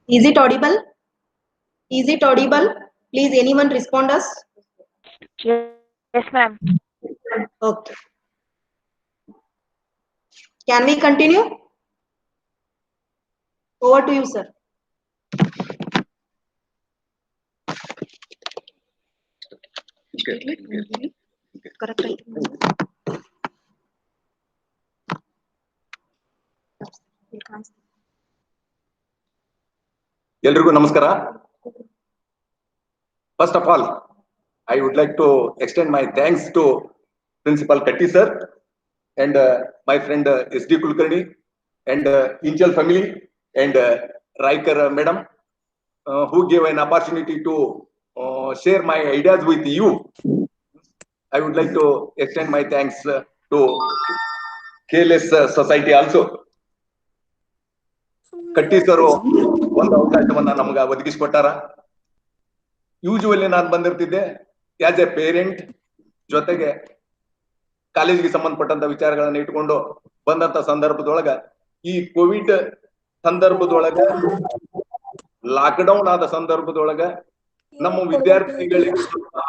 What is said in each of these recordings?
Is it audible? Is it audible? Please, anyone respond us? Yes, ma'am. Okay. Can we continue? Over to you, sir. Correct. ಎಲ್ರಿಗೂ ನಮಸ್ಕಾರ. First of all, I would like to extend my thanks to Principal Katti sir and my friend SD Kulkarni and Inchal family and Raikar madam who gave an opportunity to share my ideas with you. I would like to extend my thanks to KLS Society also. Katti sir ಒಂದು ಅವಕಾಶವನ್ನ ನಮಗೆ ಒದಗಿಸಿಕೊಟ್ಟಾರ. Usually ನಾನು ಬಂದಿರ್ತಿದ್ದೆ as a parent, ಜೊತೆಗೆ ಕಾಲೇಜಿಗೆ ಸಂಬಂಧಪಟ್ಟಂತ ವಿಚಾರಗಳನ್ನ ಇಟ್ಕೊಂಡು ಬಂದಂತ ಸಂದರ್ಭದೊಳಗ ಈ ಕೋವಿಡ್ ಸಂದರ್ಭದೊಳಗ ಲಾಕ್ಡೌನ್ ಆದ ಸಂದರ್ಭದೊಳಗ ನಮ್ಮ ವಿದ್ಯಾರ್ಥಿಗಳಿಗೆ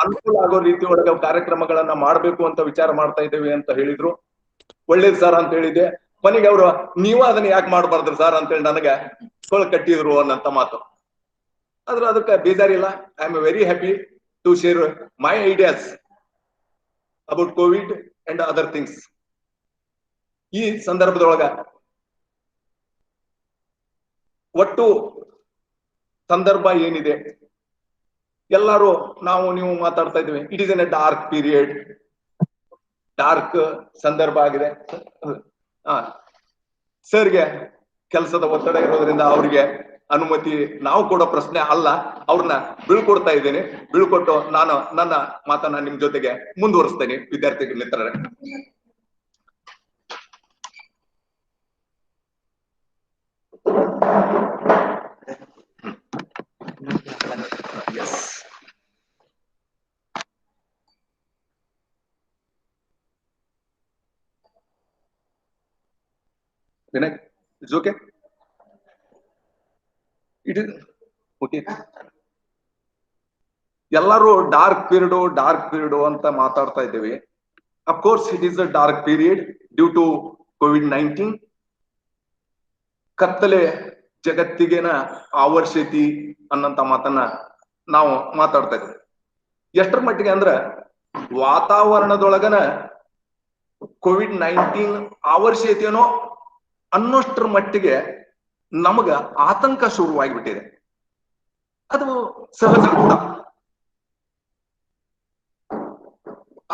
ಅನುಕೂಲ ಆಗೋ ರೀತಿ ಒಳಗ ಕಾರ್ಯಕ್ರಮಗಳನ್ನ ಮಾಡ್ಬೇಕು ಅಂತ ವಿಚಾರ ಮಾಡ್ತಾ ಇದ್ದೇವೆ ಅಂತ ಹೇಳಿದ್ರು. ಒಳ್ಳೇದು ಸರ್ ಅಂತ ಹೇಳಿದ್ದೆ. ಕೊನೆಗೆ ಅವರು ನೀವ ಅದನ್ನ ಯಾಕೆ ಮಾಡ್ಬಾರ್ದ್ರಿ ಸರ್ ಅಂತ ಹೇಳಿ ನನಗೆ ಕೊಳ್ ಕಟ್ಟಿದ್ರು ಅನ್ನಂತ ಮಾತು. ಆದ್ರೆ ಅದಕ್ಕೆ ಬೇಜಾರಿಲ್ಲ. I am very happy to share my ideas about COVID and other things. ಈ ಸಂದರ್ಭದೊಳಗ ಒಟ್ಟು ಸಂದರ್ಭ ಏನಿದೆ ಎಲ್ಲರೂ ನಾವು ನೀವು ಮಾತಾಡ್ತಾ ಇದ್ವಿ. It is N A dark period, dark ಸಂದರ್ಭ ಆಗಿದೆ. ಸರ್ಗೆ ಕೆಲಸದ ಒತ್ತಡ ಇರೋದ್ರಿಂದ ಅವ್ರಿಗೆ ಅನುಮತಿ ನಾವು ಕೊಡೋ ಪ್ರಶ್ನೆ ಅಲ್ಲ, ಅವ್ರನ್ನ ಬೀಳ್ಕೊಡ್ತಾ ಇದ್ದೇನೆ. ಬೀಳ್ಕೊಟ್ಟು ನಾನು ನನ್ನ ಮಾತನ್ನ ನಿಮ್ ಜೊತೆಗೆ ಮುಂದುವರಿಸ್ತೇನೆ. ವಿದ್ಯಾರ್ಥಿ ಮಿತ್ರರೇ, Vinay, it's okay, it is okay. ಎಲ್ಲರೂ ಡಾರ್ಕ್ ಪೀರಿಯಡ್ ಅಂತ ಮಾತಾಡ್ತಾ ಇದ್ದೇವೆ. Of course it is a dark period due to COVID-19. ಕತ್ತಲೆ ಜಗತ್ತಿಗೆನ ಆವರ್ಷೈತಿ ಅನ್ನಂತ ಮಾತನ್ನ ನಾವು ಮಾತಾಡ್ತಾ ಇದ್ದೇವೆ. ಎಷ್ಟರ ಮಟ್ಟಿಗೆ ಅಂದ್ರ ವಾತಾವರಣದೊಳಗನ COVID-19 ಆವರ್ಷೈತಿಯೇನೋ ಅನ್ನೋಷ್ಟರ ಮಟ್ಟಿಗೆ ನಮಗ ಆತಂಕ ಶುರುವಾಗಿಬಿಟ್ಟಿದೆ. ಅದು ಸಹಜ ಕೂಡ.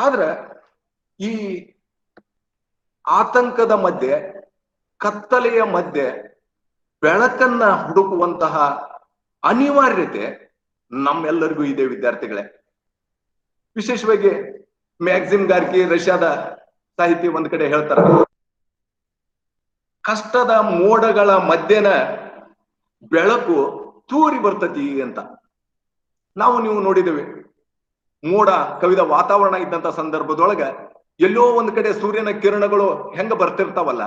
ಆದ್ರೆ ಈ ಆತಂಕದ ಮಧ್ಯೆ, ಕತ್ತಲೆಯ ಮಧ್ಯೆ ಬೆಳಕನ್ನ ಹುಡುಕುವಂತಹ ಅನಿವಾರ್ಯತೆ ನಮ್ಮೆಲ್ಲರಿಗೂ ಇದೆ ವಿದ್ಯಾರ್ಥಿಗಳೇ. ವಿಶೇಷವಾಗಿ ಮ್ಯಾಕ್ಸಿಮ್ ಗಾರ್ಕಿ, ರಷ್ಯಾದ ಸಾಹಿತಿ ಒಂದ್ ಕಡೆ ಹೇಳ್ತಾರೆ, ಕಷ್ಟದ ಮೋಡಗಳ ಮಧ್ಯೆನ ಬೆಳಕು ತೂರಿ ಬರ್ತತಿ ಅಂತ. ನಾವು ನೀವು ನೋಡಿದ್ದೇವೆ, ಮೋಡ ಕವಿದ ವಾತಾವರಣ ಇದ್ದಂತ ಸಂದರ್ಭದೊಳಗ ಎಲ್ಲೋ ಒಂದ್ ಕಡೆ ಸೂರ್ಯನ ಕಿರಣಗಳು ಹೆಂಗ ಬರ್ತಿರ್ತಾವಲ್ಲ,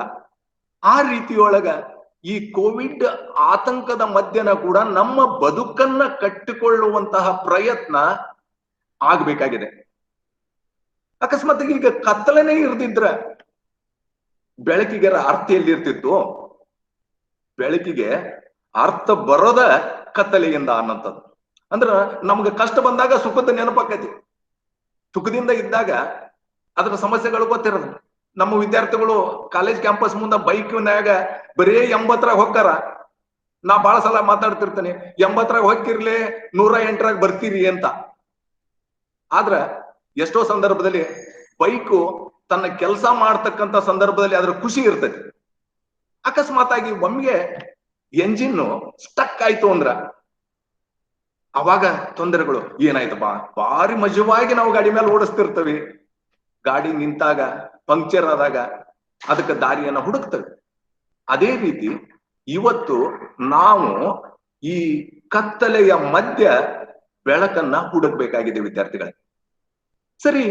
ಆ ರೀತಿಯೊಳಗ ಈ ಕೋವಿಡ್ ಆತಂಕದ ಮಧ್ಯನ ಕೂಡ ನಮ್ಮ ಬದುಕನ್ನ ಕಟ್ಟಿಕೊಳ್ಳುವಂತಹ ಪ್ರಯತ್ನ ಆಗ್ಬೇಕಾಗಿದೆ. ಅಕಸ್ಮಾತ್ ಈಗ ಕತ್ತಲನೇ ಇರ್ದಿದ್ರ ಬೆಳಕಿಗೆ ಅರ್ಥ ಎಲ್ಲಿರ್ತಿತ್ತು? ಬೆಳಕಿಗೆ ಅರ್ಥ ಬರೋದ ಕತ್ತಲೆಯಿಂದ ಅನ್ನಂಥದ್ದು. ಅಂದ್ರ ನಮ್ಗೆ ಕಷ್ಟ ಬಂದಾಗ ಸುಖದ ನೆನಪಾಕೈತಿ, ಸುಖದಿಂದ ಇದ್ದಾಗ ಅದರ ಸಮಸ್ಯೆಗಳು ಗೊತ್ತಿರೋದು. ನಮ್ಮ ವಿದ್ಯಾರ್ಥಿಗಳು ಕಾಲೇಜ್ ಕ್ಯಾಂಪಸ್ ಮುಂದ ಬೈಕ್ನಾಗ ಬರೇ 80ರಾಗ ಹೋಗ್ತಾರ. ನಾ ಬಹಳ ಸಲ ಮಾತಾಡ್ತಿರ್ತೇನೆ, 80ರಾಗ ಹೋಗಿರ್ಲಿ 108ರಾಗ ಬರ್ತೀರಿ ಅಂತ. ಆದ್ರ ಎಷ್ಟೋ ಸಂದರ್ಭದಲ್ಲಿ ಬೈಕು ತನ್ನ ಕೆಲಸ ಮಾಡ್ತಕ್ಕಂಥ ಸಂದರ್ಭದಲ್ಲಿ ಅದ್ರ ಖುಷಿ ಇರ್ತೈತಿ. ಅಕಸ್ಮಾತ್ ಆಗಿ ಒಮ್ಮೆಗೆ ಎಂಜಿನ್ ಸ್ಟಕ್ ಆಯ್ತು ಅಂದ್ರ ಅವಾಗ ತೊಂದರೆಗಳು. ಏನಾಯ್ತಪ್ಪ, ಭಾರಿ ಮಜವಾಗಿ ನಾವು ಗಾಡಿ ಮೇಲೆ ಓಡಿಸ್ತಿರ್ತೇವೆ. ಗಾಡಿ ನಿಂತಾಗ, ಪಂಕ್ಚರ್ ಆದಾಗ ಅದಕ್ಕೆ ದಾರಿಯನ್ನ ಹುಡುಕ್ತೇವೆ. ಅದೇ ರೀತಿ ಇವತ್ತು ನಾವು ಈ ಕತ್ತಲೆಯ ಮಧ್ಯ ಬೆಳಕನ್ನ ಹುಡುಕ್ಬೇಕಾಗಿದೆ ವಿದ್ಯಾರ್ಥಿಗಳೇ. ಸರಿ,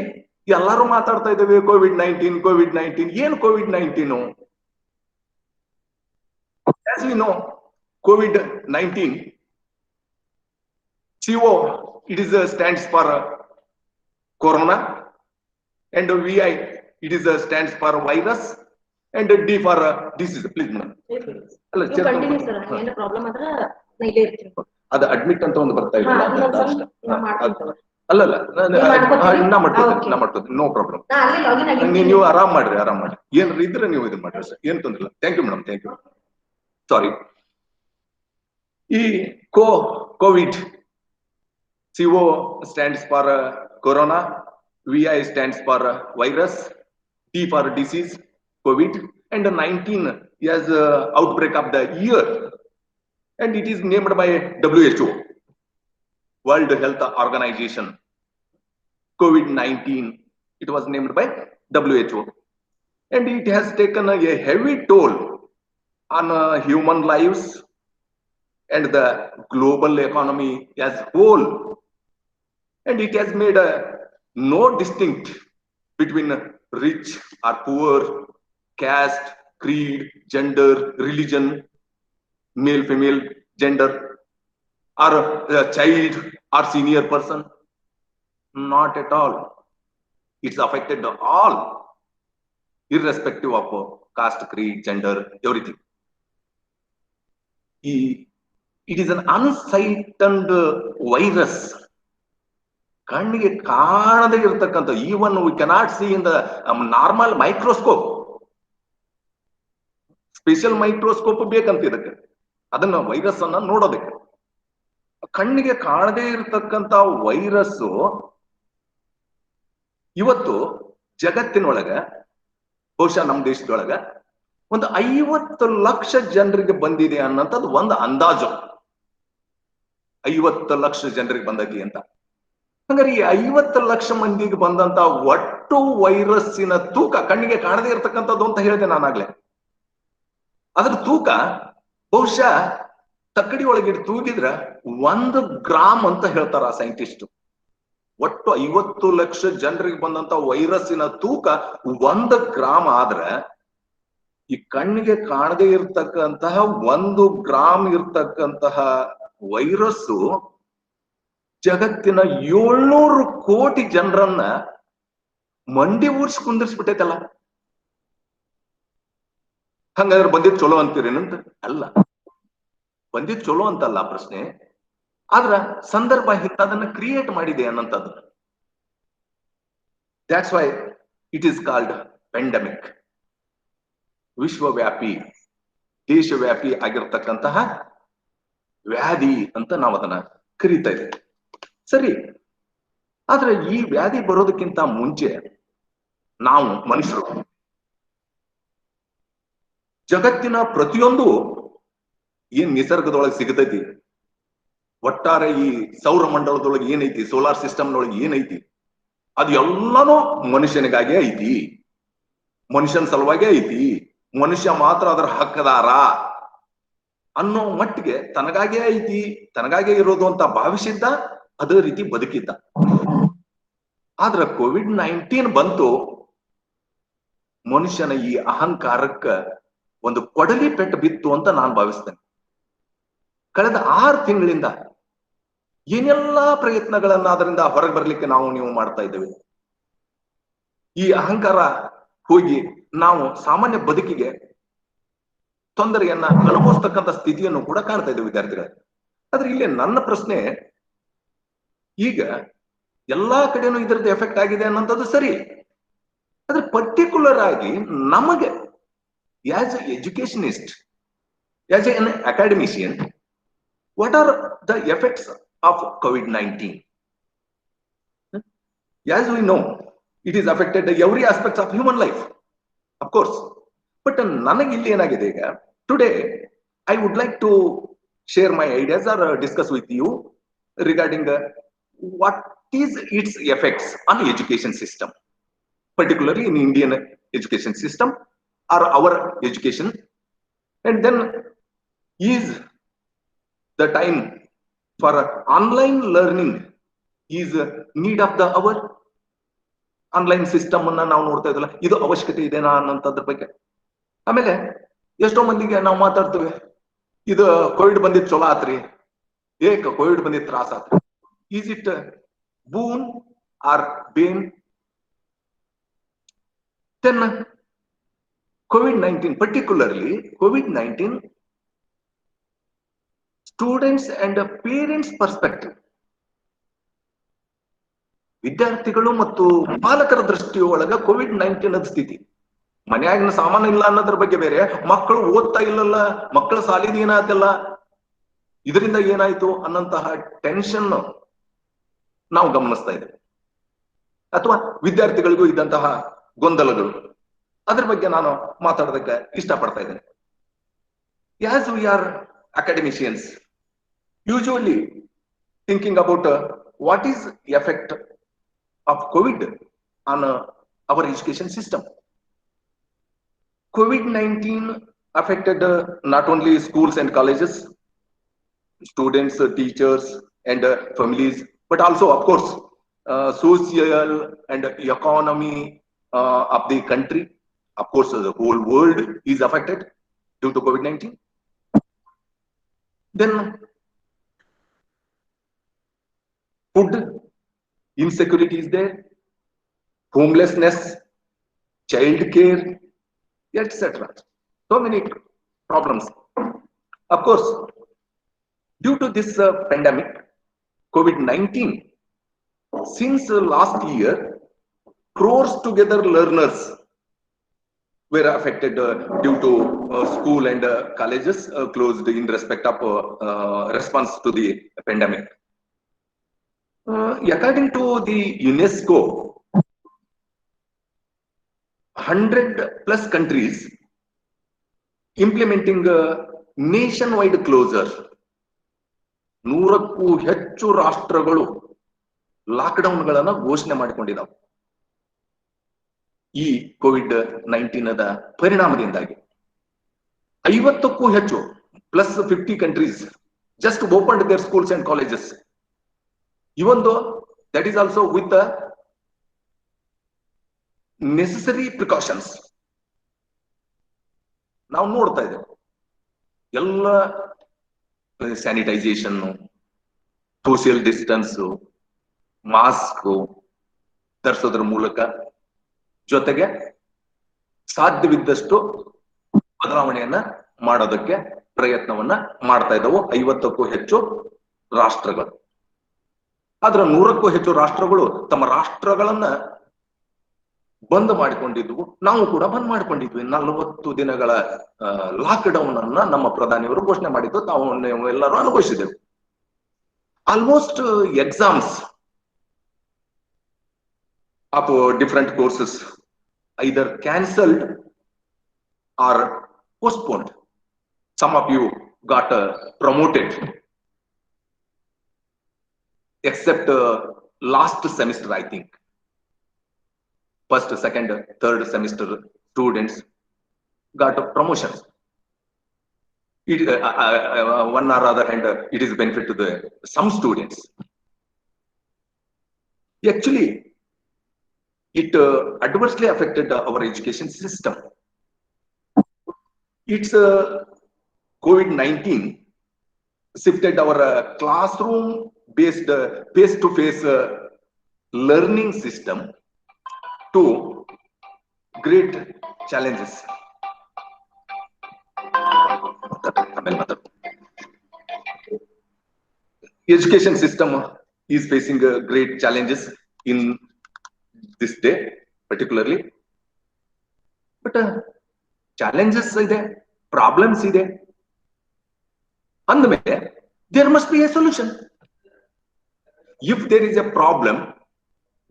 ಎಲ್ಲರೂ ಮಾತಾಡ್ತಾ ಇದ್ದೇವೆ ಕೋವಿಡ್-19. ಏನ್ COVID-19? As we know, COVID-19, CO, it is stands for corona, and VI, it is stands for virus, and D for disease. Please, madam. ಅಲ್ಲ, You continue, sir. ಏನು ಪ್ರಾಬ್ಲಮ್ ಆದ್ರೆ ನಾ ಇಲ್ಲೇ ಇರ್ತೀನಿ. ಅದು ಅಡ್ಮಿಟ್ ಅಂತ ಒಂದು ಬರ್ತಾ ಇದೆ. ಅಲ್ಲಲ್ಲ, ನಾ ಮಾಡ್ಕೊತೀನಿ, ನೋ ಪ್ರಾಬ್ಲಮ್. ನೀವು ಆರಾಮ್ ಮಾಡ್ರಿ. ಏನಾರ ಇದ್ರೆ ನೀವು ಇದನ್ನ ಮಾಡ್ರಿ ಸರ್, ಏನ್ ತೊಂದ್ರೆ ಇಲ್ಲ. Thank you madam, thank you. Sorry. ಈ COVID, CO stands for corona, VI stands for virus, D for disease, COVID, and 19 is outbreak of the year, and it is named by WHO, World Health Organization. COVID-19, it was named by WHO, and it has taken a heavy toll on human lives and the global economy as whole, and it has made no distinct between rich or poor, caste, creed, gender, religion, male, female, gender, or a child or senior person. Not at all. It's affected all, irrespective of caste, creed, gender, everything. It is an unsighted virus. ಕಣ್ಣಿಗೆ ಕಾಣದೇ ಇರತಕ್ಕಂಥ, even we cannot see in the normal microscope. Special microscope ಬೇಕಂತ ಇದಕ್ಕೆ, ಅದನ್ನ virus ಅನ್ನ ನೋಡೋದಕ್ಕೆ. ಕಣ್ಣಿಗೆ ಕಾಣದೇ ಇರತಕ್ಕಂತ ವೈರಸ್ ಇವತ್ತು ಜಗತ್ತಿನೊಳಗ, ಬಹುಶಃ ನಮ್ಮ ದೇಶದೊಳಗ ಒಂದು 50 ಲಕ್ಷ ಜನರಿಗೆ ಬಂದಿದೆ ಅನ್ನೋಂಥದ್ದು ಒಂದು ಅಂದಾಜು. 50 ಲಕ್ಷ ಜನರಿಗೆ ಬಂದೈತಿ ಅಂತ. ಹಂಗಾರೆ ಈ 50 ಲಕ್ಷ ಮಂದಿಗೆ ಬಂದಂತ ಒಟ್ಟು ವೈರಸ್ಸಿನ ತೂಕ, ಕಣ್ಣಿಗೆ ಕಾಣದೇ ಇರತಕ್ಕಂಥದ್ದು ಅಂತ ಹೇಳಿದೆ ನಾನಾಗ್ಲೇ, ಅದ್ರ ತೂಕ ಬಹುಶಃ ತಕ್ಕಡಿ ಒಳಗೆ ತೂಗಿದ್ರ 1 ಗ್ರಾಮ್ ಅಂತ ಹೇಳ್ತಾರ ಸೈಂಟಿಸ್ಟ್. ಒಟ್ಟು 50 ಲಕ್ಷ ಜನರಿಗೆ ಬಂದಂತ ವೈರಸ್ಸಿನ ತೂಕ 1 ಗ್ರಾಮ್ ಆದ್ರೆ, ಈ ಕಣ್ಣಿಗೆ ಕಾಣದೇ ಇರ್ತಕ್ಕಂತಹ 1 ಗ್ರಾಮ್ ಇರ್ತಕ್ಕಂತಹ ವೈರಸ್ಸು ಜಗತ್ತಿನ 700 ಕೋಟಿ ಜನರನ್ನ ಮಂಡಿ ಊರ್ಸಿ ಕುಂದಿರ್ಸ್ಬಿಟ್ಟೈತಲ್ಲ. ಹಂಗಾದ್ರೆ ಬಂದಿದ್ ಚಲೋ ಅಂತೀರೇನಂತ? ಅಲ್ಲ, ಬಂದಿದ್ ಚಲೋ ಅಂತಲ್ಲ ಪ್ರಶ್ನೆ, ಆದ್ರ ಸಂದರ್ಭ ಅದನ್ನ ಕ್ರಿಯೇಟ್ ಮಾಡಿದೆ ಅನ್ನಂಥದ್ದು. That's why it is called pandemic. ವಿಶ್ವವ್ಯಾಪಿ, ದೇಶವ್ಯಾಪಿ ಆಗಿರ್ತಕ್ಕಂತಹ ವ್ಯಾಧಿ ಅಂತ ನಾವು ಅದನ್ನ ಕರೀತಾ ಇದ್ದೇವೆ. ಸರಿ, ಆದ್ರೆ ಈ ವ್ಯಾಧಿ ಬರೋದಕ್ಕಿಂತ ಮುಂಚೆ ನಾವು ಮನುಷ್ಯರು ಜಗತ್ತಿನ ಪ್ರತಿಯೊಂದು ಏನ್ ನಿಸರ್ಗದೊಳಗೆ ಸಿಗತೈತಿ, ಒಟ್ಟಾರೆ ಈ ಸೌರ ಮಂಡಲದೊಳಗೆ ಏನೈತಿ, ಸೋಲಾರ್ ಸಿಸ್ಟಮ್ನೊಳಗೆ ಏನೈತಿ, ಅದು ಎಲ್ಲಾನು ಮನುಷ್ಯನಿಗಾಗೆ ಐತಿ, ಮನುಷ್ಯನ ಸಲುವಾಗೇ ಐತಿ. ಮನುಷ್ಯ ಮಾತ್ರ ಅದರ ಹಕ್ಕದಾರ ಅನ್ನೋ ಮಟ್ಟಿಗೆ ತನಗಾಗೆ ಐತಿ, ತನಗಾಗೆ ಇರೋದು ಅಂತ ಭಾವಿಸಿದ್ದ, ಅದೇ ರೀತಿ ಬದುಕಿದ್ದ. ಆದ್ರೆ COVID-19 ಬಂತು, ಮನುಷ್ಯನ ಈ ಅಹಂಕಾರಕ್ಕ ಒಂದು ಕೊಡಲಿ ಪೆಟ್ಟು ಬಿತ್ತು ಅಂತ ನಾನು ಭಾವಿಸ್ತೇನೆ. ಕಳೆದ 6 ತಿಂಗಳಿಂದ ಏನೆಲ್ಲಾ ಪ್ರಯತ್ನಗಳನ್ನ ಅದರಿಂದ ಹೊರಗೆ ಬರ್ಲಿಕ್ಕೆ ನೀವು ಮಾಡ್ತಾ ಇದ್ದೇವೆ. ಈ ಅಹಂಕಾರ ಹೋಗಿ ನಾವು ಸಾಮಾನ್ಯ ಬದುಕಿಗೆ ತೊಂದರೆಯನ್ನ ಅನುಭವಿಸ್ತಕ್ಕಂಥ ಸ್ಥಿತಿಯನ್ನು ಕೂಡ ಕಾಣ್ತಾ ಇದ್ದೇವೆ ವಿದ್ಯಾರ್ಥಿಗಳ. ಆದ್ರೆ ಇಲ್ಲಿ ನನ್ನ ಪ್ರಶ್ನೆ, ಈಗ ಎಲ್ಲಾ ಕಡೆನೂ ಇದರದ್ದು ಎಫೆಕ್ಟ್ ಆಗಿದೆ ಅನ್ನೋಂಥದ್ದು ಸರಿ, ಆದ್ರೆ ಪರ್ಟಿಕ್ಯುಲರ್ ಆಗಿ ನಮಗೆ as A educationist, as N academician, what are the effects of COVID-19? As we know, it is affected every aspect of human life, of course. But ನನಗೆ ಇಲ್ಲಿ ಏನಾಗಿದೆ ಈಗ, today I would like to share my ideas or discuss with you regarding what is its effects on the education system, particularly in Indian education system or our education. And then is the time for online learning is need of the hour. Online system ಅನ್ನ ನಾವು ನೋಡ್ತಾ ಇದ್ದಲ್ಲ, ಇದು ಅವಶ್ಯಕತೆ ಇದೆನಾ ಅನ್ನೋಂಥದ್ರ ಬಗ್ಗೆ. ಆಮೇಲೆ ಎಷ್ಟೋ ಮಂದಿಗೆ ನಾವು ಮಾತಾಡ್ತೇವೆ, ಇದು ಕೋವಿಡ್ ಬಂದಿದ್ ಚಲೋ ಆತ್ರಿ, ಏಕ ಕೋವಿಡ್ ಬಂದಿದ್ ತ್ರಾಸ ಆತ್ರಿ. Is it boon or bane? Then COVID-19, particularly COVID-19, students and parents perspective, ವಿದ್ಯಾರ್ಥಿಗಳು ಮತ್ತು ಪಾಲಕರ ದೃಷ್ಟಿಯೊಳಗ COVID-19 ಸ್ಥಿತಿ, ಮನ್ಯಾಗಿನ ಸಾಮಾನು ಇಲ್ಲ ಅನ್ನೋದ್ರ ಬಗ್ಗೆ ಬೇರೆ, ಮಕ್ಕಳು ಓದ್ತಾ ಇಲ್ಲಲ್ಲ, ಮಕ್ಕಳ ಸಾಲಿದ ಏನಾಯ್ತಲ್ಲ, ಇದರಿಂದ ಏನಾಯ್ತು ಅನ್ನಂತಹ ಟೆನ್ಷನ್ ನಾವು ಗಮನಿಸ್ತಾ ಇದ್ದೇವೆ. ಅಥವಾ ವಿದ್ಯಾರ್ಥಿಗಳಿಗೂ ಇದ್ದಂತಹ ಗೊಂದಲಗಳು, ಅದ್ರ ಬಗ್ಗೆ ನಾನು ಮಾತಾಡೋದಕ್ಕೆ ಇಷ್ಟಪಡ್ತಾ ಇದ್ದೇನೆ. As we are academicians, usually thinking about what is the effect of COVID on our education system. COVID-19 affected not only schools and colleges, students, teachers, and families, but also, of course, social and economy of the country. Of course, the whole world is affected due to COVID-19. Then food insecurity is there, homelessness, child care, etc. So many problems. Of course, due to this pandemic, COVID-19, since last year, crores together learners were affected due to school and colleges closed in respect of response to the pandemic. According to the UNESCO, 100+ countries implementing nationwide closure. 100ಕ್ಕೂ ಹೆಚ್ಚು ರಾಷ್ಟ್ರಗಳು ಲಾಕ್ಡೌನ್ಗಳನ್ನ ಘೋಷಣೆ ಮಾಡಿಕೊಂಡಿದ್ದಾವೆ ಈ COVID-19 ಪರಿಣಾಮದಿಂದಾಗಿ. 50ಕ್ಕೂ ಹೆಚ್ಚು +50 countries just opened their schools and colleges, even though that is also with the necessary precautions. ನಾವು ನೋಡ್ತಾ ಇದ್ದೇವೆ ಎಲ್ಲ sanitisation, social distance, mask ಧರಿಸೋದ್ರ ಮೂಲಕ, ಜೊತೆಗೆ ಸಾಧ್ಯವಿದ್ದಷ್ಟು ಬದಲಾವಣೆಯನ್ನ ಮಾಡೋದಕ್ಕೆ ಪ್ರಯತ್ನವನ್ನ ಮಾಡ್ತಾ ಇದ್ದವು 50ಕ್ಕೂ ಹೆಚ್ಚು ರಾಷ್ಟ್ರಗಳು. ಆದ್ರೆ 100ಕ್ಕೂ ಹೆಚ್ಚು ರಾಷ್ಟ್ರಗಳು ತಮ್ಮ ರಾಷ್ಟ್ರಗಳನ್ನ ಬಂದ್ ಮಾಡಿಕೊಂಡಿದ್ವು, ನಾವು ಕೂಡ ಬಂದ್ ಮಾಡಿಕೊಂಡಿದ್ವಿ. 40 ದಿನಗಳ ಲಾಕ್ಡೌನ್ ಅನ್ನ ನಮ್ಮ ಪ್ರಧಾನಿಯವರು ಘೋಷಣೆ ಮಾಡಿದ್ದು ತಾವು ಎಲ್ಲರೂ ಅನುಭವಿಸಿದೆವು. Almost exams of different courses either cancelled or postponed. Some of you got promoted, except last semester, I think. First, second, third semester students got promotions. It, one or other hand, it is benefit to some students. Actually, it adversely affected our education system. It's COVID-19 shifted our classroom based face-to-face learning system to great challenges. Education system is facing great challenges in this day particularly, but challenges ide, problems ide andmele there must be a solution. If there is a problem,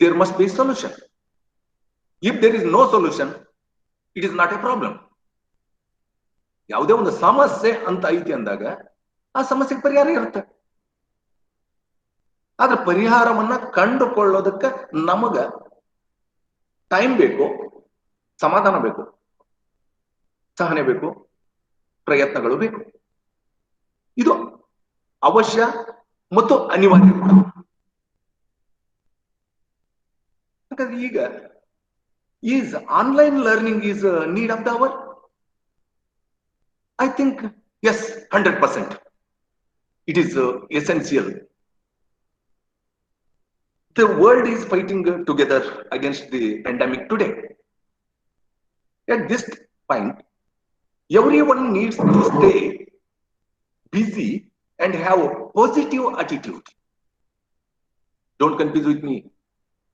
there must be a solution. If there is no solution, it is not a problem. ಯಾವುದೇ ಒಂದು ಸಮಸ್ಯೆ ಅಂತ ಐತಿ ಅಂದಾಗ ಆ ಸಮಸ್ಯೆಗೆ ಪರಿಹಾರ ಇರುತ್ತೆ. ಆದ್ರೆ ಪರಿಹಾರವನ್ನ ಕಂಡುಕೊಳ್ಳೋದಕ್ಕೆ ನಮಗ ಟೈಮ್ ಬೇಕು, ಸಮಾಧಾನ ಬೇಕು, ಸಹನೆ ಬೇಕು, ಪ್ರಯತ್ನಗಳು ಬೇಕು. ಇದು ಅವಶ್ಯ ಮತ್ತು ಅನಿವಾರ್ಯ. ಹಾಗಾದ್ರೆ ಈಗ is online learning is need of the hour? I think Yes, 100%. It is essential. The world is fighting together against the pandemic today. At this point, everyone needs to stay busy and have a positive attitude. Don't confuse with me.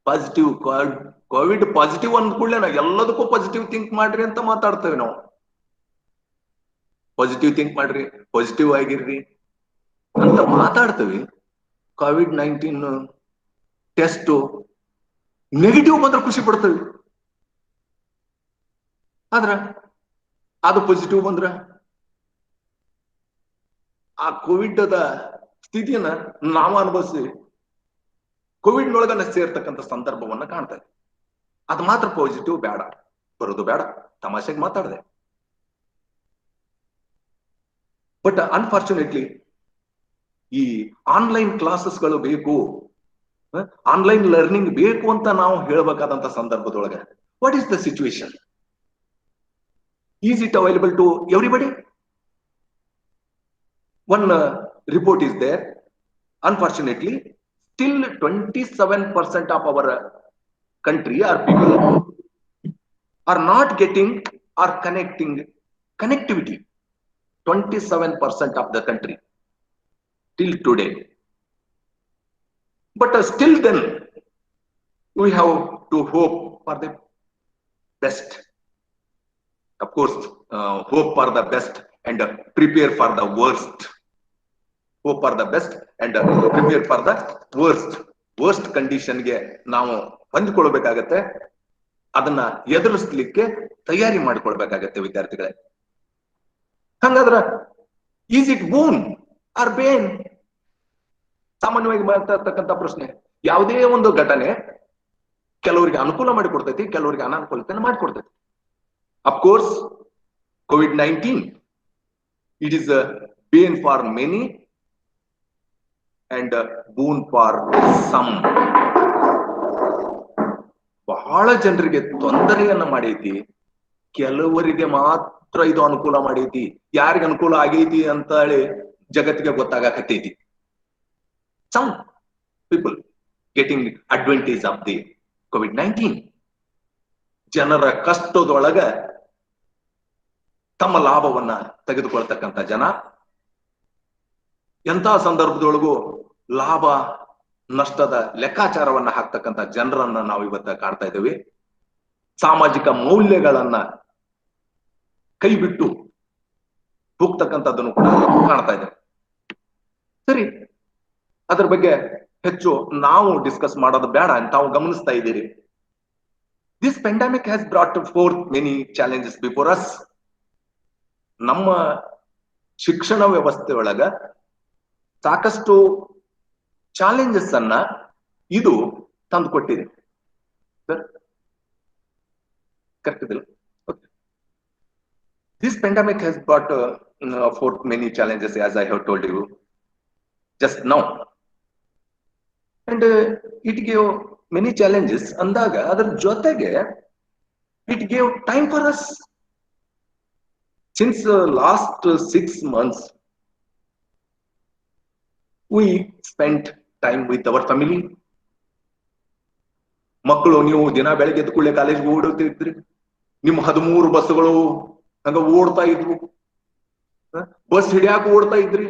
Positive, COVID positive ಅಂದ್ಕೂಡ್ಲೆ ನಾವು ಎಲ್ಲದಕ್ಕೂ positive think ಮಾಡ್ರಿ ಅಂತ ಮಾತಾಡ್ತೇವೆ ನಾವು. Positive think ಮಾಡ್ರಿ, positive ಆಗಿರ್ರಿ ಅಂತ ಮಾತಾಡ್ತೇವೆ. COVID-19 test negative ಬಂದ್ರೆ ಖುಷಿ ಪಡ್ತೇವೆ, ಆದ್ರ ಅದು ಪಾಸಿಟಿವ್ ಬಂದ್ರ ಆ ಕೋವಿಡ್ ಸ್ಥಿತಿಯನ್ನ ನಾವು ಅನುಭವಿಸಿ ಕೋವಿಡ್ ನೊಳಗನ್ನ ಸೇರ್ತಕ್ಕಂಥ ಸಂದರ್ಭವನ್ನ ಕಾಣ್ತೇವೆ. ಅದು ಮಾತ್ರ ಪಾಸಿಟಿವ್ ಬೇಡ, ಬರೋದು ಬೇಡ, ತಮಾಷೆಗೆ ಮಾತಾಡಿದೆ. ಬಟ್ ಅನ್ಫಾರ್ಚುನೇಟ್ಲಿ ಈ ಆನ್ಲೈನ್ ಕ್ಲಾಸಸ್ಗಳು ಬೇಕು, ಆನ್ಲೈನ್ ಲರ್ನಿಂಗ್ ಬೇಕು ಅಂತ ನಾವು ಹೇಳಬೇಕಾದಂತ ಸಂದರ್ಭದೊಳಗೆ what is the situation? Is it available to everybody? One report is there. Unfortunately, still 27% of our country or people are not getting or connectivity. 27% of the country till today. But still then, we have to hope for the best. Of course, hope for the best and prepare for the worst. Hope for the best and prepare for the worst condition ಗೆ ನಾವು ಹೊಂದಿಕೊಳ್ಬೇಕಾಗತ್ತೆ. ಅದನ್ನ ಎದುರಿಸಲಿಕ್ಕೆ ತಯಾರಿ ಮಾಡಿಕೊಳ್ಬೇಕಾಗತ್ತೆ ವಿದ್ಯಾರ್ಥಿಗಳೇ. ಹಂಗಾದ್ರ is it boon or ಬೇನ್? ಸಾಮಾನ್ಯವಾಗಿ ಮಾತಾಡ್ತಕ್ಕಂಥ ಪ್ರಶ್ನೆ. ಯಾವುದೇ ಒಂದು ಘಟನೆ ಕೆಲವರಿಗೆ ಅನುಕೂಲ ಮಾಡಿಕೊಡ್ತೈತಿ, ಕೆಲವರಿಗೆ ಅನಾನುಕೂಲತೆಯನ್ನು ಮಾಡಿಕೊಡ್ತೈತಿ. Of course COVID-19, it is a bane for many and a boon for some. ಬಹಳ ಜನರಿಗೆ ತೊಂದರೆಯನ್ನ ಮಾಡೈತಿ, ಕೆಲವರಿಗೆ ಮಾತ್ರ ಇದು ಅನುಕೂಲ ಮಾಡೈತಿ. ಯಾರಿಗೆ ಅನುಕೂಲ ಆಗೈತಿ ಅಂತ ಹೇಳಿ ಜಗತ್ತಿಗೆ ಗೊತ್ತಾಗಕತ್ತೈತಿ. Some people getting advantage of the COVID-19. ಜನರ ಕಷ್ಟದೊಳಗ ತಮ್ಮ ಲಾಭವನ್ನ ತೆಗೆದುಕೊಳ್ತಕ್ಕಂಥ ಜನ, ಎಂಥ ಸಂದರ್ಭದೊಳಗೂ ಲಾಭ ನಷ್ಟದ ಲೆಕ್ಕಾಚಾರವನ್ನ ಹಾಕ್ತಕ್ಕಂಥ ಜನರನ್ನ ನಾವು ಇವತ್ತ ಕಾಡ್ತಾ ಇದ್ದೇವೆ. ಸಾಮಾಜಿಕ ಮೌಲ್ಯಗಳನ್ನ ಕೈ ಬಿಟ್ಟು ಹೋಗ್ತಕ್ಕಂಥದ್ದನ್ನು ಕೂಡ ಕಾಣ್ತಾ ಇದ್ದೇವೆ. ಸರಿ, ಅದ್ರ ಬಗ್ಗೆ ಹೆಚ್ಚು ನಾವು ಡಿಸ್ಕಸ್ ಮಾಡೋದು ಬೇಡ ಅಂತ ತಾವು ಗಮನಿಸ್ತಾ ಇದ್ದೀರಿ. This pandemic has brought forth many challenges before us. ನಮ್ಮ ಶಿಕ್ಷಣ ವ್ಯವಸ್ಥೆ ಒಳಗ ಸಾಕಷ್ಟು ಚಾಲೆಂಜಸ್ ಅನ್ನ ಇದು ತಂದು ಕೊಟ್ಟಿದೆ. ಕರೆಕ್ಟ್ ಇದಿಲ್ಲ? This pandemic has brought forth many challenges as I have told you just now, and it gave many challenges ಅಂದಾಗ ಅದರ ಜೊತೆಗೆ it gave time for us. Since last 6 months we spent time with our family. ಮಕ್ಕಳು ನೀವು ದಿನ ಬೆಳಗ್ಗೆ ಎದ್ದ ಕೂಡಲೇ ಕಾಲೇಜ್ಗೆ ಓಡುತ್ತಿದ್ರಿ, ನಿಮ್ಮ 13 ಬಸ್ಗಳು ಹಂಗ ಓಡ್ತಾ ಇದ್ವು, ಬಸ್ ಹಿಡಿಯಾಕ ಓಡ್ತಾ ಇದ್ರಿ.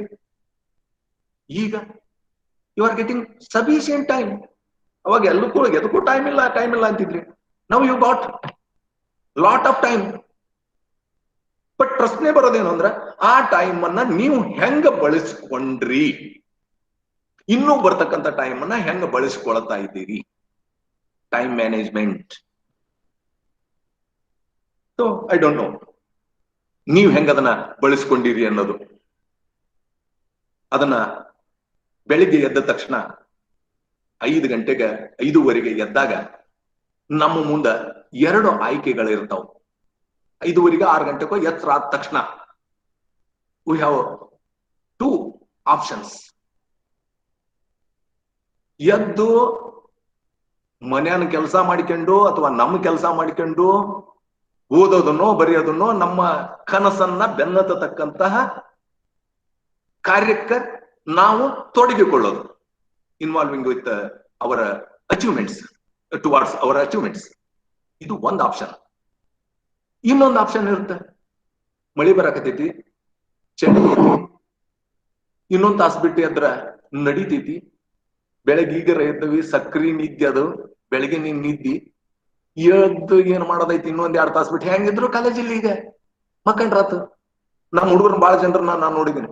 ಈಗ you are getting sufficient time. ಅವಾಗ ಎದಕ್ಕೂ ಟೈಮ್ ಇಲ್ಲ ಅಂತಿದ್ರಿ. Now you got lot of time. But ಪ್ರಶ್ನೆ ಬರೋದೇನು ಅಂದ್ರೆ, ಆ ಟೈಮ್ ಅನ್ನ ನೀವು ಹೆಂಗ ಬಳಸ್ಕೊಂಡ್ರಿ, ಇನ್ನೂ ಬರ್ತಕ್ಕಂಥ ಟೈಮ್ ಅನ್ನ ಹೆಂಗ ಬಳಸ್ಕೊಳ್ತಾ ಇದ್ದೀರಿ? Time management. So I don't know ನೀವು ಹೆಂಗ ಅದನ್ನ ಬಳಸ್ಕೊಂಡಿರಿ ಅನ್ನೋದು. ಅದನ್ನ ಬೆಳಿಗ್ಗೆ ಎದ್ದ ತಕ್ಷಣ 5:05 ಎದ್ದಾಗ ನಮ್ಮ ಮುಂದ 2 ಆಯ್ಕೆಗಳಿರ್ತಾವ. 5:05 6 ಎತ್ತರ ಆದ ತಕ್ಷಣ ವಿ ಹ್ಯಾವ್ 2 ಆಪ್ಷನ್ಸ್. ಎದ್ದು ಮನೆಯನ್ನ ಕೆಲಸ ಮಾಡಿಕೊಂಡು ಅಥವಾ ನಮ್ಮ ಕೆಲಸ ಮಾಡಿಕೊಂಡು ಓದೋದನ್ನೋ ಬರೆಯೋದನ್ನೋ ನಮ್ಮ ಕನಸನ್ನ ಬೆನ್ನತಕ್ಕಂತಹ ಕಾರ್ಯಕ್ಕೆ ನಾವು ತೊಡಗಿಕೊಳ್ಳೋದು, involving with our achievements, towards our achievements. ಇದು ಒಂದು ಆಪ್ಷನ್. ಇನ್ನೊಂದು ಆಪ್ಷನ್ ಇರುತ್ತೆ, ಮಳಿ ಬರಾಕತೈತಿ, ಚಳಿ ಐತಿ, ಇನ್ನೊಂದು ತಾಸು ಬಿಟ್ಟು ಅದ್ರ ನಡಿತೈತಿ, ಬೆಳಗ್ಗೆ ಈಗರ ಎದ್ದವಿ, ಸಕ್ರಿ ನಿದ್ದೆ ಅದು, ಬೆಳಗ್ಗೆ ನೀನ್ ನಿದ್ದಿ ಎದ್ದು ಏನ್ ಮಾಡೋದೈತಿ, ಇನ್ನೊಂದ್ 2 ತಾಸು ಬಿಟ್ಟು ಹೆಂಗಿದ್ರು ಕಾಲೇಜಲ್ಲಿ ಈಗ ಮಕ್ಕಂಡ್ರಾತು. ನಮ್ಮ ಹುಡುಗರು ಬಹಳ ಜನರನ್ನ ನಾನು ನೋಡಿದ್ದೀನಿ,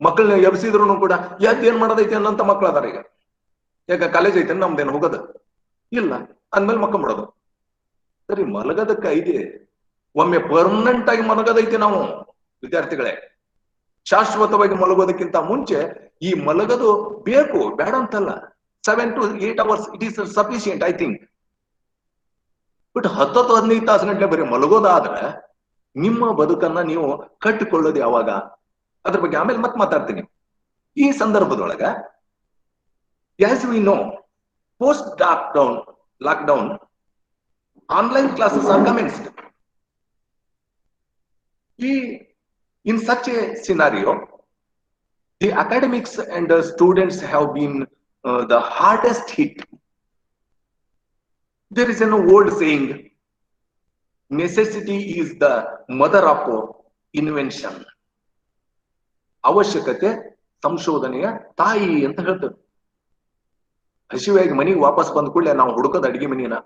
ಮಕ್ಕಳನ್ನ ಎಬ್ಸಿದ್ರು ಕೂಡ ಎದ್ದು ಏನ್ ಮಾಡೋದೈತಿ ಅನ್ನೋಂತ ಮಕ್ಳು ಅದಾರ ಈಗ. ಯಾಕ ಕಾಲೇಜ್ ಐತೆ ನಮ್ದೇನು ಹೋಗೋದು ಇಲ್ಲ ಅಂದ್ಮೇಲೆ ಮಕ್ಕಂಬಿಡೋದು. ಸರಿ, ಮಲಗದಕ್ಕೆ ಐತೆ, ಒಮ್ಮೆ ಪರ್ಮನೆಂಟ್ ಆಗಿ ಮಲಗದೈತಿ ನಾವು ವಿದ್ಯಾರ್ಥಿಗಳೇ. ಶಾಶ್ವತವಾಗಿ ಮಲಗೋದಕ್ಕಿಂತ ಮುಂಚೆ ಈ ಮಲಗದು ಬೇಕು, ಬೇಡ ಅಂತಲ್ಲ. 7 to 8 hours it is sufficient I think. But 10-15 ತಾಸು ಗಂಟೆ ಬರೀ ಮಲಗೋದಾದ್ರೆ ನಿಮ್ಮ ಬದುಕನ್ನ ನೀವು ಕಟ್ಟಿಕೊಳ್ಳೋದು ಯಾವಾಗ? ಅದ್ರ ಬಗ್ಗೆ ಆಮೇಲೆ ಮತ್ತೆ ಮಾತಾಡ್ತೀನಿ. ಈ ಸಂದರ್ಭದೊಳಗ as we know, post lockdown online classes are commenced. In such a scenario, the academics and the students have been the hardest hit. There is an old saying, necessity is the mother of invention. ಅವಶ್ಯಕತೆ ಸಂಶೋಧನೆಯ ತಾಯಿ ಅಂತ ಹೇಳ್ತಾರೆ. ಹಸಿವಾಗಿ ಮನೆಗೆ ವಾಪಸ್ ಬಂದ ಕೂಡಲೇ ನಾವು ಹುಡುಕದ ಅಡಿಗೆ ಮನಿನ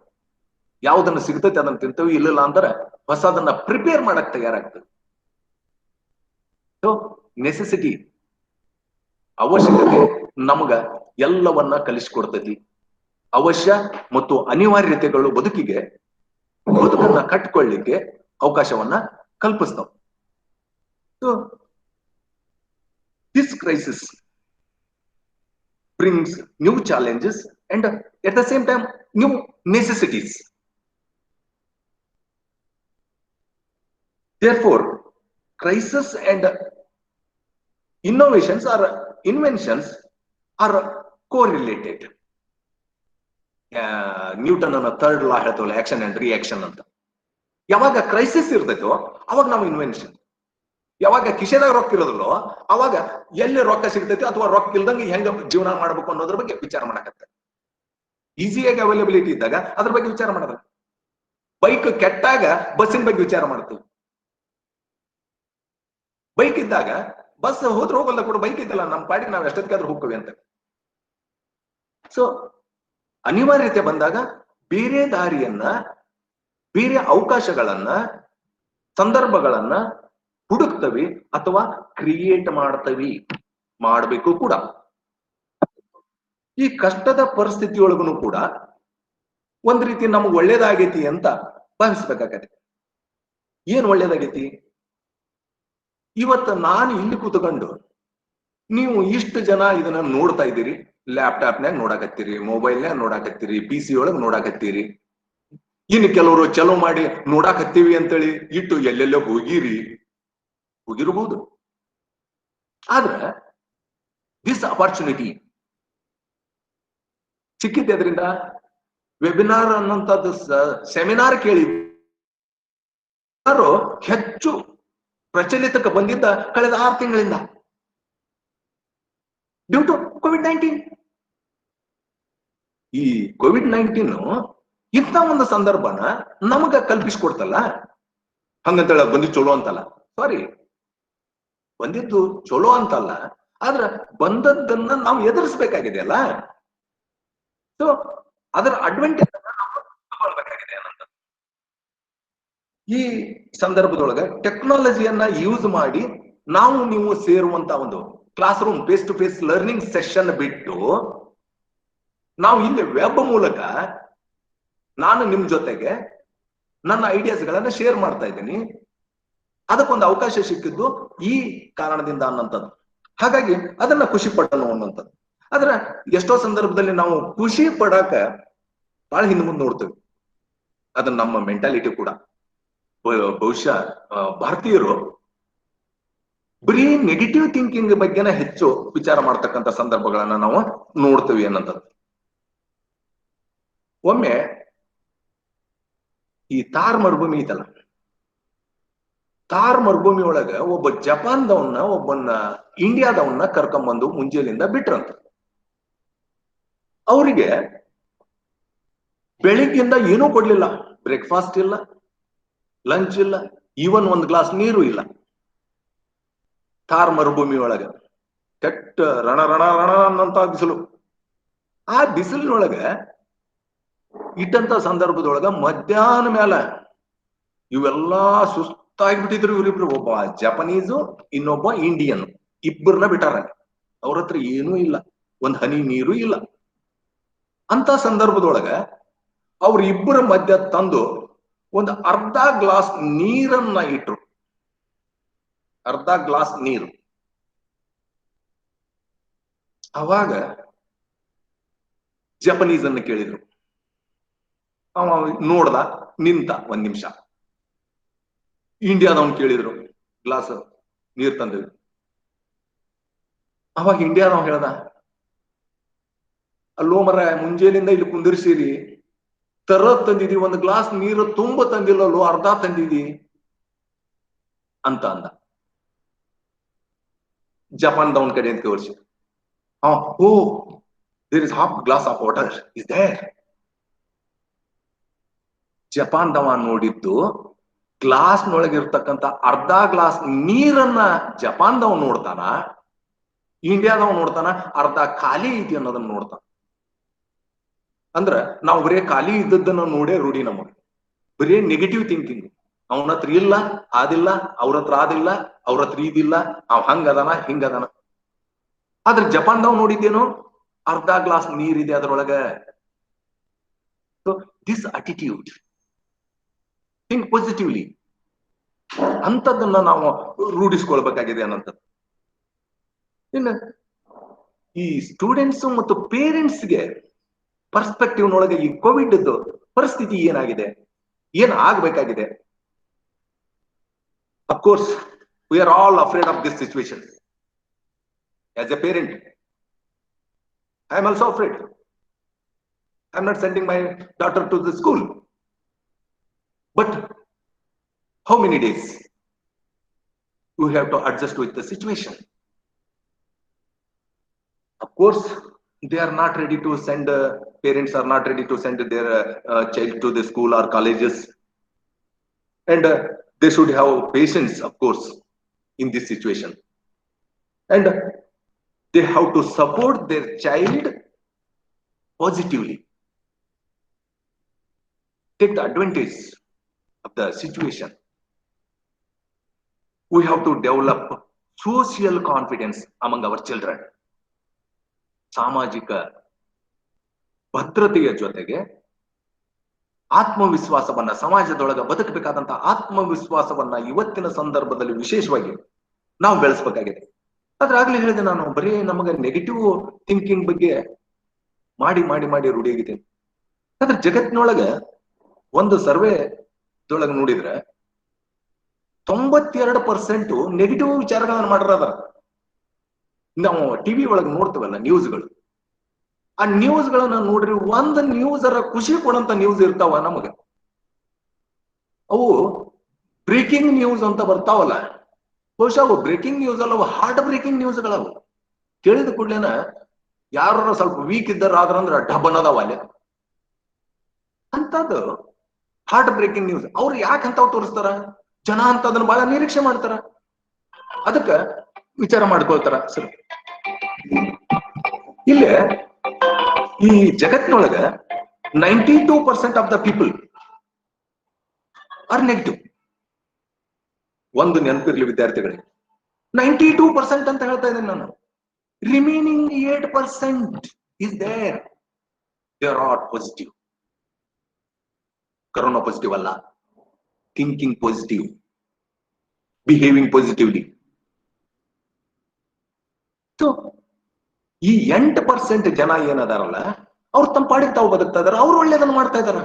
ಯಾವ್ದನ್ನ ಸಿಗ್ತೈತೆ ಅದನ್ನ ತಿಂತೇವೆ, ಇಲ್ಲಲ್ಲ ಅಂದ್ರೆ ಹೊಸದನ್ನ ಪ್ರಿಪೇರ್ ಮಾಡಕ್ ತಯಾರಾಗ್ತದೆ. ಸೊ ನೆಸೆಸಿಟಿ, ಅವಶ್ಯಕತೆ ನಮಗ ಎಲ್ಲವನ್ನ ಕಲಿಸ್ಕೊಡ್ತೈತಿ. ಅವಶ್ಯ ಮತ್ತು ಅನಿವಾರ್ಯತೆಗಳು ಬದುಕನ್ನ ಕಟ್ಕೊಳ್ಳಿಕ್ಕೆ ಅವಕಾಶವನ್ನ ಕಲ್ಪಿಸ್ತಾವ. So this crisis brings new challenges and at the same time new necessities. Therefore, crisis and innovations or inventions are correlated. Newton ಅನ್ನ ಥರ್ಡ್ ಲಾ ಹೇಳ್ತವಲ್ಲ, ಆಕ್ಷನ್ ಅಂಡ್ ರಿಯಾಕ್ಷನ್ ಅಂತ. ಯಾವಾಗ ಕ್ರೈಸಿಸ್ ಇರ್ತೈತೋ ಅವಾಗ ನಾವು ಇನ್ವೆನ್ಷನ್, ಯಾವಾಗ ಕಿಶೆದಾಗ ರೊಕ್ಕ ಇರೋದಿಲ್ಲೋ ಅವಾಗ ಎಲ್ಲಿ ರೊಕ್ಕ ಸಿಗ್ತೈತಿ ಅಥವಾ ರೊಕ್ಕ ಇಲ್ದಂಗೆ ಹೆಂಗ ಜೀವನ ಮಾಡ್ಬೇಕು ಅನ್ನೋದ್ರ ಬಗ್ಗೆ ವಿಚಾರ ಮಾಡಕತ್ತ. ಈಸಿಯಾಗಿ ಅವೈಲಬಿಲಿಟಿ ಇದ್ದಾಗ ಅದ್ರ ಬಗ್ಗೆ ವಿಚಾರ ಮಾಡೋದ. ಬೈಕ್ ಕೆಟ್ಟಾಗ ಬಸ್ಸಿನ ಬಗ್ಗೆ ವಿಚಾರ ಮಾಡ್ತೀವಿ. ಬೈಕ್ ಇದ್ದಾಗ ಬಸ್ ಹೋದ್ರೆ ಹೋಗಲ್ಲ ಕೂಡ, ಬೈಕ್ ಇದ್ದಲ್ಲ ನಮ್ಮ ಪಾಡಿಗೆ ನಾವು ಎಷ್ಟೊತ್ತಿಗಾದ್ರೂ ಹೋಗ್ತೀವಿ ಅಂತ. ಸೊ ಅನಿವಾರ್ಯತೆ ಬಂದಾಗ ಬೇರೆ ದಾರಿಯನ್ನ, ಬೇರೆ ಅವಕಾಶಗಳನ್ನ, ಸಂದರ್ಭಗಳನ್ನ ಹುಡುಕ್ತವಿ ಅಥವಾ ಕ್ರಿಯೇಟ್ ಮಾಡ್ತವಿ, ಮಾಡಬೇಕು ಕೂಡ. ಈ ಕಷ್ಟದ ಪರಿಸ್ಥಿತಿಯೊಳಗೂ ಕೂಡ ಒಂದ್ ರೀತಿ ನಮ್ಗೆ ಒಳ್ಳೇದಾಗೈತಿ ಅಂತ ಭಾವಿಸ್ಬೇಕಾಗತ್ತೆ. ಏನ್ ಒಳ್ಳೇದಾಗೈತಿ? ಇವತ್ತು ನಾನು ಇಲ್ಲಿ ಕೂತ್ಕೊಂಡು ನೀವು ಇಷ್ಟು ಜನ ಇದನ್ನ ನೋಡ್ತಾ ಇದ್ದೀರಿ, ಲ್ಯಾಪ್ಟಾಪ್ನಾಗ ನೋಡಾಕತ್ತೀರಿ, ಮೊಬೈಲ್ನಾಗ ನೋಡಾಕತ್ತೀರಿ, PC ಒಳಗ್ ನೋಡಾಕತ್ತೀರಿ. ಇನ್ನು ಕೆಲವರು ಚಲೋ ಮಾಡಿ ನೋಡಾಕತ್ತೀವಿ ಅಂತೇಳಿ ಇಟ್ಟು ಎಲ್ಲೆಲ್ಲೋ ಹೋಗಿರಬಹುದು. ಆದ್ರೆ ದಿಸ್ ಅಪಾರ್ಚುನಿಟಿ ಸಿಕ್ಕಿದ್ದೆ ಅದರಿಂದ. ವೆಬಿನಾರ್ ಅನ್ನೋಂಥದ್ದು ಸೆಮಿನಾರ್ ಕೇಳಿ ಹೆಚ್ಚು ಪ್ರಚಲಿತಕ್ಕೆ ಬಂದಿದ್ದ ಕಳೆದ 6 ತಿಂಗಳಿಂದ ಡ್ಯೂ ಟು COVID-19. ಈ COVID-19 ಇಂಥ ಒಂದು ಸಂದರ್ಭನ ನಮಗ ಕಲ್ಪಿಸ್ಕೊಡ್ತಲ್ಲ, ಹಂಗಂತೇಳ ಬಂದಿದ್ದು ಚಲೋ ಅಂತಲ್ಲ, ಸಾರಿ, ಬಂದಿದ್ದು ಚಲೋ ಅಂತಲ್ಲ, ಆದ್ರ ಬಂದದ್ದನ್ನ ನಾವು ಎದುರಿಸ್ಬೇಕಾಗಿದೆ ಅಲ್ಲ. ಸೊ ಅದರ ಅಡ್ವಾಂಟೇಜ್ ತಗೊಳ್ಬೇಕಾಗಿದೆ ಅನ್ನೋದು. ಈ ಸಂದರ್ಭದೊಳಗೆ ಟೆಕ್ನಾಲಜಿಯನ್ನ ಯೂಸ್ ಮಾಡಿ ನಾವು ನೀವು ಸೇರುವಂತ ಒಂದು classroom face to face learning session ಬಿಟ್ಟು ನಾವು ಇಲ್ಲಿ ವೆಬ್ ಮೂಲಕ ನಾನು ನಿಮ್ ಜೊತೆಗೆ ನನ್ನ ಐಡಿಯಾಸ್ ಗಳನ್ನ ಶೇರ್ ಮಾಡ್ತಾ ಇದ್ದೀನಿ. ಅದಕ್ಕೊಂದು ಅವಕಾಶ ಸಿಕ್ಕಿದ್ದು ಈ ಕಾರಣದಿಂದ ಅನ್ನೋಂಥದ್ದು. ಹಾಗಾಗಿ ಅದನ್ನ ಖುಷಿ ಪಟ್ಟನು ಅನ್ನೋಂಥದ್ದು. ಆದ್ರೆ ಎಷ್ಟೋ ಸಂದರ್ಭದಲ್ಲಿ ನಾವು ಖುಷಿ ಪಡಾಕ ಬಹಳ ಹಿಂದೆ ಮುಂದೆ ನೋಡ್ತೇವೆ. ಅದನ್ನ ನಮ್ಮ ಮೆಂಟಾಲಿಟಿ ಕೂಡ. ಬಹುಶಃ ಭಾರತೀಯರು ಬರೀ ನೆಗೆಟಿವ್ ಥಿಂಕಿಂಗ್ ಬಗ್ಗೆನ ಹೆಚ್ಚು ವಿಚಾರ ಮಾಡ್ತಕ್ಕಂಥ ಸಂದರ್ಭಗಳನ್ನ ನಾವು ನೋಡ್ತೇವೆ ಅನ್ನೋಂಥದ್ದು. ಒಮ್ಮೆ ಈ ಥಾರ್ ಮರುಭೂಮಿ ಐತಲ್ಲ, ಥಾರ್ ಮರುಭೂಮಿ ಒಳಗ ಒಬ್ಬ ಜಪಾನ್ದವನ್ನ ಒಬ್ಬನ್ನ ಇಂಡಿಯಾದವನ್ನ ಕರ್ಕೊಂಬಂದು ಮುಂಜಾನೆಯಿಂದ ಬಿಟ್ರಂತ. ಅವರಿಗೆ ಬೆಳಿಗ್ಗೆಯಿಂದ ಏನೂ ಕೊಡ್ಲಿಲ್ಲ, ಬ್ರೇಕ್ಫಾಸ್ಟ್ ಇಲ್ಲ, ಲಂಚ್ ಇಲ್ಲ, ಈವನ್ ಒಂದ್ ಗ್ಲಾಸ್ ನೀರು ಇಲ್ಲ. ಥಾರ್ ಮರುಭೂಮಿ ಒಳಗ ಕೆಟ್ಟ ರಣ ರಣ ರಣ ಅನ್ನಂತ ಬಿಸಿಲು. ಆ ಬಿಸಿಲಿನೊಳಗ ಇಟ್ಟಂತ ಸಂದರ್ಭದೊಳಗ ಮಧ್ಯಾಹ್ನ ಮೇಲೆ ಇವೆಲ್ಲಾ ಸುಸ್ತಾಗ್ಬಿಟ್ಟಿದ್ರು ಇವರಿಬ್ರು. ಒಬ್ಬ ಜಪನೀಸು, ಇನ್ನೊಬ್ಬ ಇಂಡಿಯನ್, ಇಬ್ಬರನ್ನ ಬಿಟ್ಟಾರ. ಅವ್ರ ಹತ್ರ ಏನೂ ಇಲ್ಲ, ಒಂದ್ ಹನಿ ನೀರು ಇಲ್ಲ. ಅಂತ ಸಂದರ್ಭದೊಳಗ ಅವ್ರ ಇಬ್ಬರ ಮಧ್ಯ ತಂದು ಒಂದು ಅರ್ಧ ಗ್ಲಾಸ್ ನೀರನ್ನ ಇಟ್ರು. ಅರ್ಧ ಗ್ಲಾಸ್ ನೀರು. ಅವಾಗ ಜಪನೀಸ್ ಅನ್ನ ಕೇಳಿದ್ರು. ಅವ ನೋಡ್ದ, ನಿಂತ ಒಂದ್ ನಿಮಿಷ. ಇಂಡಿಯಾದವನ್ ಕೇಳಿದ್ರು, ಗ್ಲಾಸ್ ನೀರ್ ತಂದಿದ್ರು. ಅವಾಗ ಇಂಡಿಯಾದವ್ ಹೇಳ್ದ, ಅಲ್ಲೋ ಮರ, ಮುಂಜಾನೆಯಿಂದ ಇಲ್ಲಿ ಕುಂದಿರ್ಸಿರಿ, ತಂದಿದಿ, ಒಂದು ಗ್ಲಾಸ್ ನೀರು ತುಂಬ ತಂದಿಲ್ಲಲ್ಲೋ, ಅರ್ಧ ತಂದಿದಿ ಅಂತ ಅಂದ. ಜಪಾನ್ದವನ್ ಕಡೆ ಅಂತ ತೋರಿಸಿ, oh, there is half glass of water is there. ಜಪಾನ್ದವ ನೋಡಿದ್ದು ಗ್ಲಾಸ್ ನೊಳಗಿರ್ತಕ್ಕಂಥ ಅರ್ಧ ಗ್ಲಾಸ್ ನೀರನ್ನ ಜಪಾನ್ದವ ನೋಡ್ತಾನ, ಇಂಡಿಯಾದವ ನೋಡ್ತಾನ ಅರ್ಧ ಖಾಲಿ ಐತಿ ಅನ್ನೋದನ್ನ ನೋಡ್ತಾನ. ಅಂದ್ರ ನಾವು ಬರೇ ಖಾಲಿ ಇದ್ದದ್ದನ್ನ ನೋಡೇ ರೂಢಿ ನಮಗೆ. ಬರೀ ನೆಗೆಟಿವ್ ಥಿಂಕಿಂಗ್. ಅವನ ಹತ್ರ ಇಲ್ಲ, ಆದಿಲ್ಲ, ಅವ್ರ ಹತ್ರ ಆದಿಲ್ಲ, ಅವ್ರ ಹತ್ರ ಇದಿಲ್ಲ, ಅವ್ ಹಂಗದಾನ ಹಿಂಗದಾನ. ಆದ್ರೆ ಜಪಾನ್ದವ್ ನೋಡಿದ್ದೇನು, ಅರ್ಧ ಗ್ಲಾಸ್ ನೀರಿದೆ ಅದರೊಳಗ. So this attitude, think positively, ಅಂತದನ್ನ ನಾವು ರೂಢಿಸ್ಕೊಳ್ಬೇಕಾಗಿದೆ ಅನ್ನಂಥದ್ದು. ಇನ್ನು ಈ ಸ್ಟೂಡೆಂಟ್ಸ್ ಮತ್ತು ಪೇರೆಂಟ್ಸ್ಗೆ ಪರ್ಸ್ಪೆಕ್ಟಿವ್ ನೊಳಗೆ ಈ ಕೋವಿಡ್ ಪರಿಸ್ಥಿತಿ ಏನಾಗಿದೆ, ಏನ್ ಆಗ್ಬೇಕಾಗಿದೆ? Of course we are all afraid of this situation. As a parent, I am also afraid. I am not sending my daughter to the school. But how many days you have to adjust with the situation? Of course, they are not ready to send, parents are not ready to send their child to the school or colleges. And they should have patience, of course, in this situation. And they have to support their child positively. Take the advantage of the situation. We have to develop social confidence among our children. ಸಾಮಾಜಿಕ ಭದ್ರತೆಯ ಜೊತೆಗೆ ಆತ್ಮವಿಶ್ವಾಸವನ್ನ, ಸಮಾಜದೊಳಗೆ ಬದುಕಬೇಕಾದಂತಹ ಆತ್ಮವಿಶ್ವಾಸವನ್ನ ಇವತ್ತಿನ ಸಂದರ್ಭದಲ್ಲಿ ವಿಶೇಷವಾಗಿ ನಾವು ಬೆಳೆಸಬೇಕಾಗಿದೆ. ಆದ್ರೆ ಆಗ್ಲೇ ಹೇಳಿದೆ ನಾನು, ಬರೀ ನಮಗೆ ನೆಗೆಟಿವ್ ಥಿಂಕಿಂಗ್ ಬಗ್ಗೆ ಮಾಡಿ ಮಾಡಿ ಮಾಡಿ ರೂಢಿಯಾಗಿದ್ದೇನೆ. ಆದ್ರೆ ಜಗತ್ತಿನೊಳಗ ಒಂದು ಸರ್ವೆ ಒಳಗೆ ನೋಡಿದ್ರೆ 92% ನೆಗೆಟಿವ್ ವಿಚಾರಗಳನ್ನ ಮಾಡಿರೋದ. ನಾವು ಟಿವಿ ಒಳಗೆ ನೋಡ್ತೀವಲ್ಲ ನ್ಯೂಸ್ಗಳು, ಆ ನ್ಯೂಸ್ಗಳನ್ನ ನೋಡ್ರಿ, ಒಂದು ನ್ಯೂಸ್ ಖುಷಿ ಕೊಡಂತ ನ್ಯೂಸ್ ಇರ್ತಾವ ನಮಗೆ. ಅವು ಬ್ರೇಕಿಂಗ್ ನ್ಯೂಸ್ ಅಂತ ಬರ್ತಾವಲ್ಲ, ಬಹುಶಃ ಅವು ಬ್ರೇಕಿಂಗ್ ನ್ಯೂಸ್ ಅಲ್ಲ, ಅವು ಹಾರ್ಟ್ ಬ್ರೇಕಿಂಗ್ ನ್ಯೂಸ್ಗಳವು. ಕೇಳಿದ ಕೂಡ್ಲೇನ ಯಾರು ಸ್ವಲ್ಪ ವೀಕ್ ಇದ್ದಾರಾದ್ರಂದ್ರ ಡಬನ್ ಅದಾವ ಅಲ್ಲೇ ಅಂತದ್ದು ಹಾರ್ಟ್ ಬ್ರೇಕಿಂಗ್ ನ್ಯೂಸ್. ಅವ್ರು ಯಾಕಂತಾವ್ ತೋರಿಸ್ತಾರ? ಜನ ಅಂತ ಅದನ್ನ ಬಹಳ ನಿರೀಕ್ಷೆ ಮಾಡ್ತಾರ, ಅದಕ್ಕ ವಿಚಾರ ಮಾಡ್ಕೊಳ್ತಾರ. ಸರಿ, ಇಲ್ಲೇ ಈ ಜಗತ್ತಿನೊಳಗ 92% of the people are negative. ಒಂದು ನೆನಪಿರ್ಲಿ ವಿದ್ಯಾರ್ಥಿಗಳಿಗೆ, 92% ಅಂತ ಹೇಳ್ತಾ ಇದ್ದೇನೆ ನಾನು. Remaining 8% is there, they are all positive. Corona positive ಅಲ್ಲ, ಥಿಂಕಿಂಗ್ ಪಾಸಿಟಿವ್, ಬಿಹೇವಿಂಗ್ ಪಾಸಿಟಿವ್ಲಿ. ಈ 8% ಜನ ಏನದಾರಲ್ಲ, ಅವ್ರು ತಮ್ಮ ಪಾಡಿಗೆ ತಾವು ಬದುಕ್ತಾ ಇದಾರೆ, ಅವ್ರು ಒಳ್ಳೇದನ್ನ ಮಾಡ್ತಾ ಇದಾರ.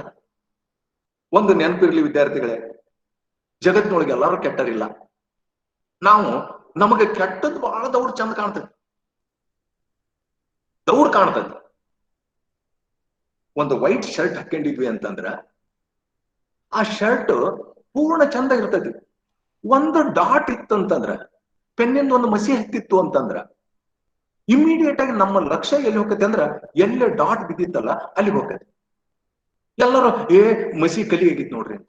ಒಂದು ನೆನಪಿರ್ಲಿ ವಿದ್ಯಾರ್ಥಿಗಳೇ, ಜಗತ್ತಿನೊಳಗೆ ಎಲ್ಲರೂ ಕೆಟ್ಟರಿಲ್ಲ. ನಾವು ನಮಗೆ ಕೆಟ್ಟದ್ದು ಬಹಳ ದೌಡ್ ಚಂದ ಕಾಣ್ತದೆ, ದೌಡ್ ಕಾಣ್ತದೆ. ಒಂದು ವೈಟ್ ಶರ್ಟ್ ಹಾಕೊಂಡಿದ್ವಿ ಅಂತಂದ್ರ ಆ ಶರ್ಟ್ ಪೂರ್ಣ ಚಂದ ಇರ್ತೈತಿ. ಒಂದು ಡಾಟ್ ಇತ್ತಂತಂದ್ರ ಪೆನ್ನಿಂದ ಒಂದು ಮಸಿ ಹತ್ತಿತ್ತು ಅಂತಂದ್ರ ಇಮಿಡಿಯೇಟ್ ಆಗಿ ನಮ್ಮ ಲಕ್ಷ್ಯ ಎಲ್ಲಿ ಹೋಗತ್ತೆ ಅಂದ್ರ ಎಲ್ಲೇ ಡಾಟ್ ಬಿದ್ದಿತ್ತಲ್ಲ ಅಲ್ಲಿಗೆ ಹೋಗತ್ತೆ. ಎಲ್ಲರೂ ಮಸಿ ಕಲಿ ಆಗಿತ್ತು ನೋಡ್ರಿ ಅಂತ.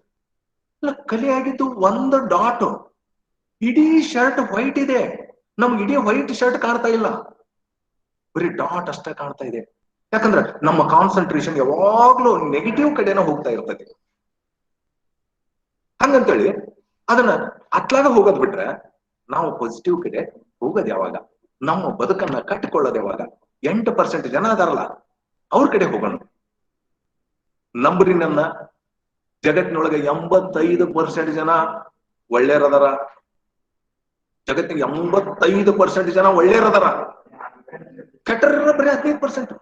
ಅಲ್ಲ, ಕಲಿ ಆಗಿದ್ದು ಒಂದು ಡಾಟ್. ಇಡೀ ಶರ್ಟ್ ವೈಟ್ ಇದೆ, ನಮ್ಗೆ ಇಡೀ ವೈಟ್ ಶರ್ಟ್ ಕಾಣ್ತಾ ಇಲ್ಲ, ಬರೀ ಡಾಟ್ ಅಷ್ಟೇ ಕಾಣ್ತಾ ಇದೆ. ಯಾಕಂದ್ರೆ ನಮ್ಮ ಕಾನ್ಸಂಟ್ರೇಷನ್ ಯಾವಾಗ್ಲೂ ನೆಗೆಟಿವ್ ಕಡೆನ ಹೋಗ್ತಾ ಇರ್ತದೆ. ಹಂಗಂತೇಳಿ ಅದನ್ನ ಅತ್ಲಾಗ ಹೋಗೋದ್ ಬಿಟ್ರೆ ನಾವು ಪಾಸಿಟಿವ್ ಕಡೆ ಹೋಗೋದ್ ಯಾವಾಗ, ನಮ್ಮ ಬದುಕನ್ನ ಕಟ್ಟಿಕೊಳ್ಳೋದು ಯಾವಾಗ? 8% ಜನ ಅದಾರಲ್ಲ ಅವ್ರ ಕಡೆ ಹೋಗೋಣ. ನಂಬ್ರಿ ನನ್ನ, ಜಗತ್ತಿನೊಳಗೆ 85% ಜನ ಒಳ್ಳೆಯರದಾರ. ಜಗತ್ತಿಗೆ 85% ಜನ ಒಳ್ಳೆಯರದಾರ, ಕೆಟ್ಟರ ಬರೀ 15%.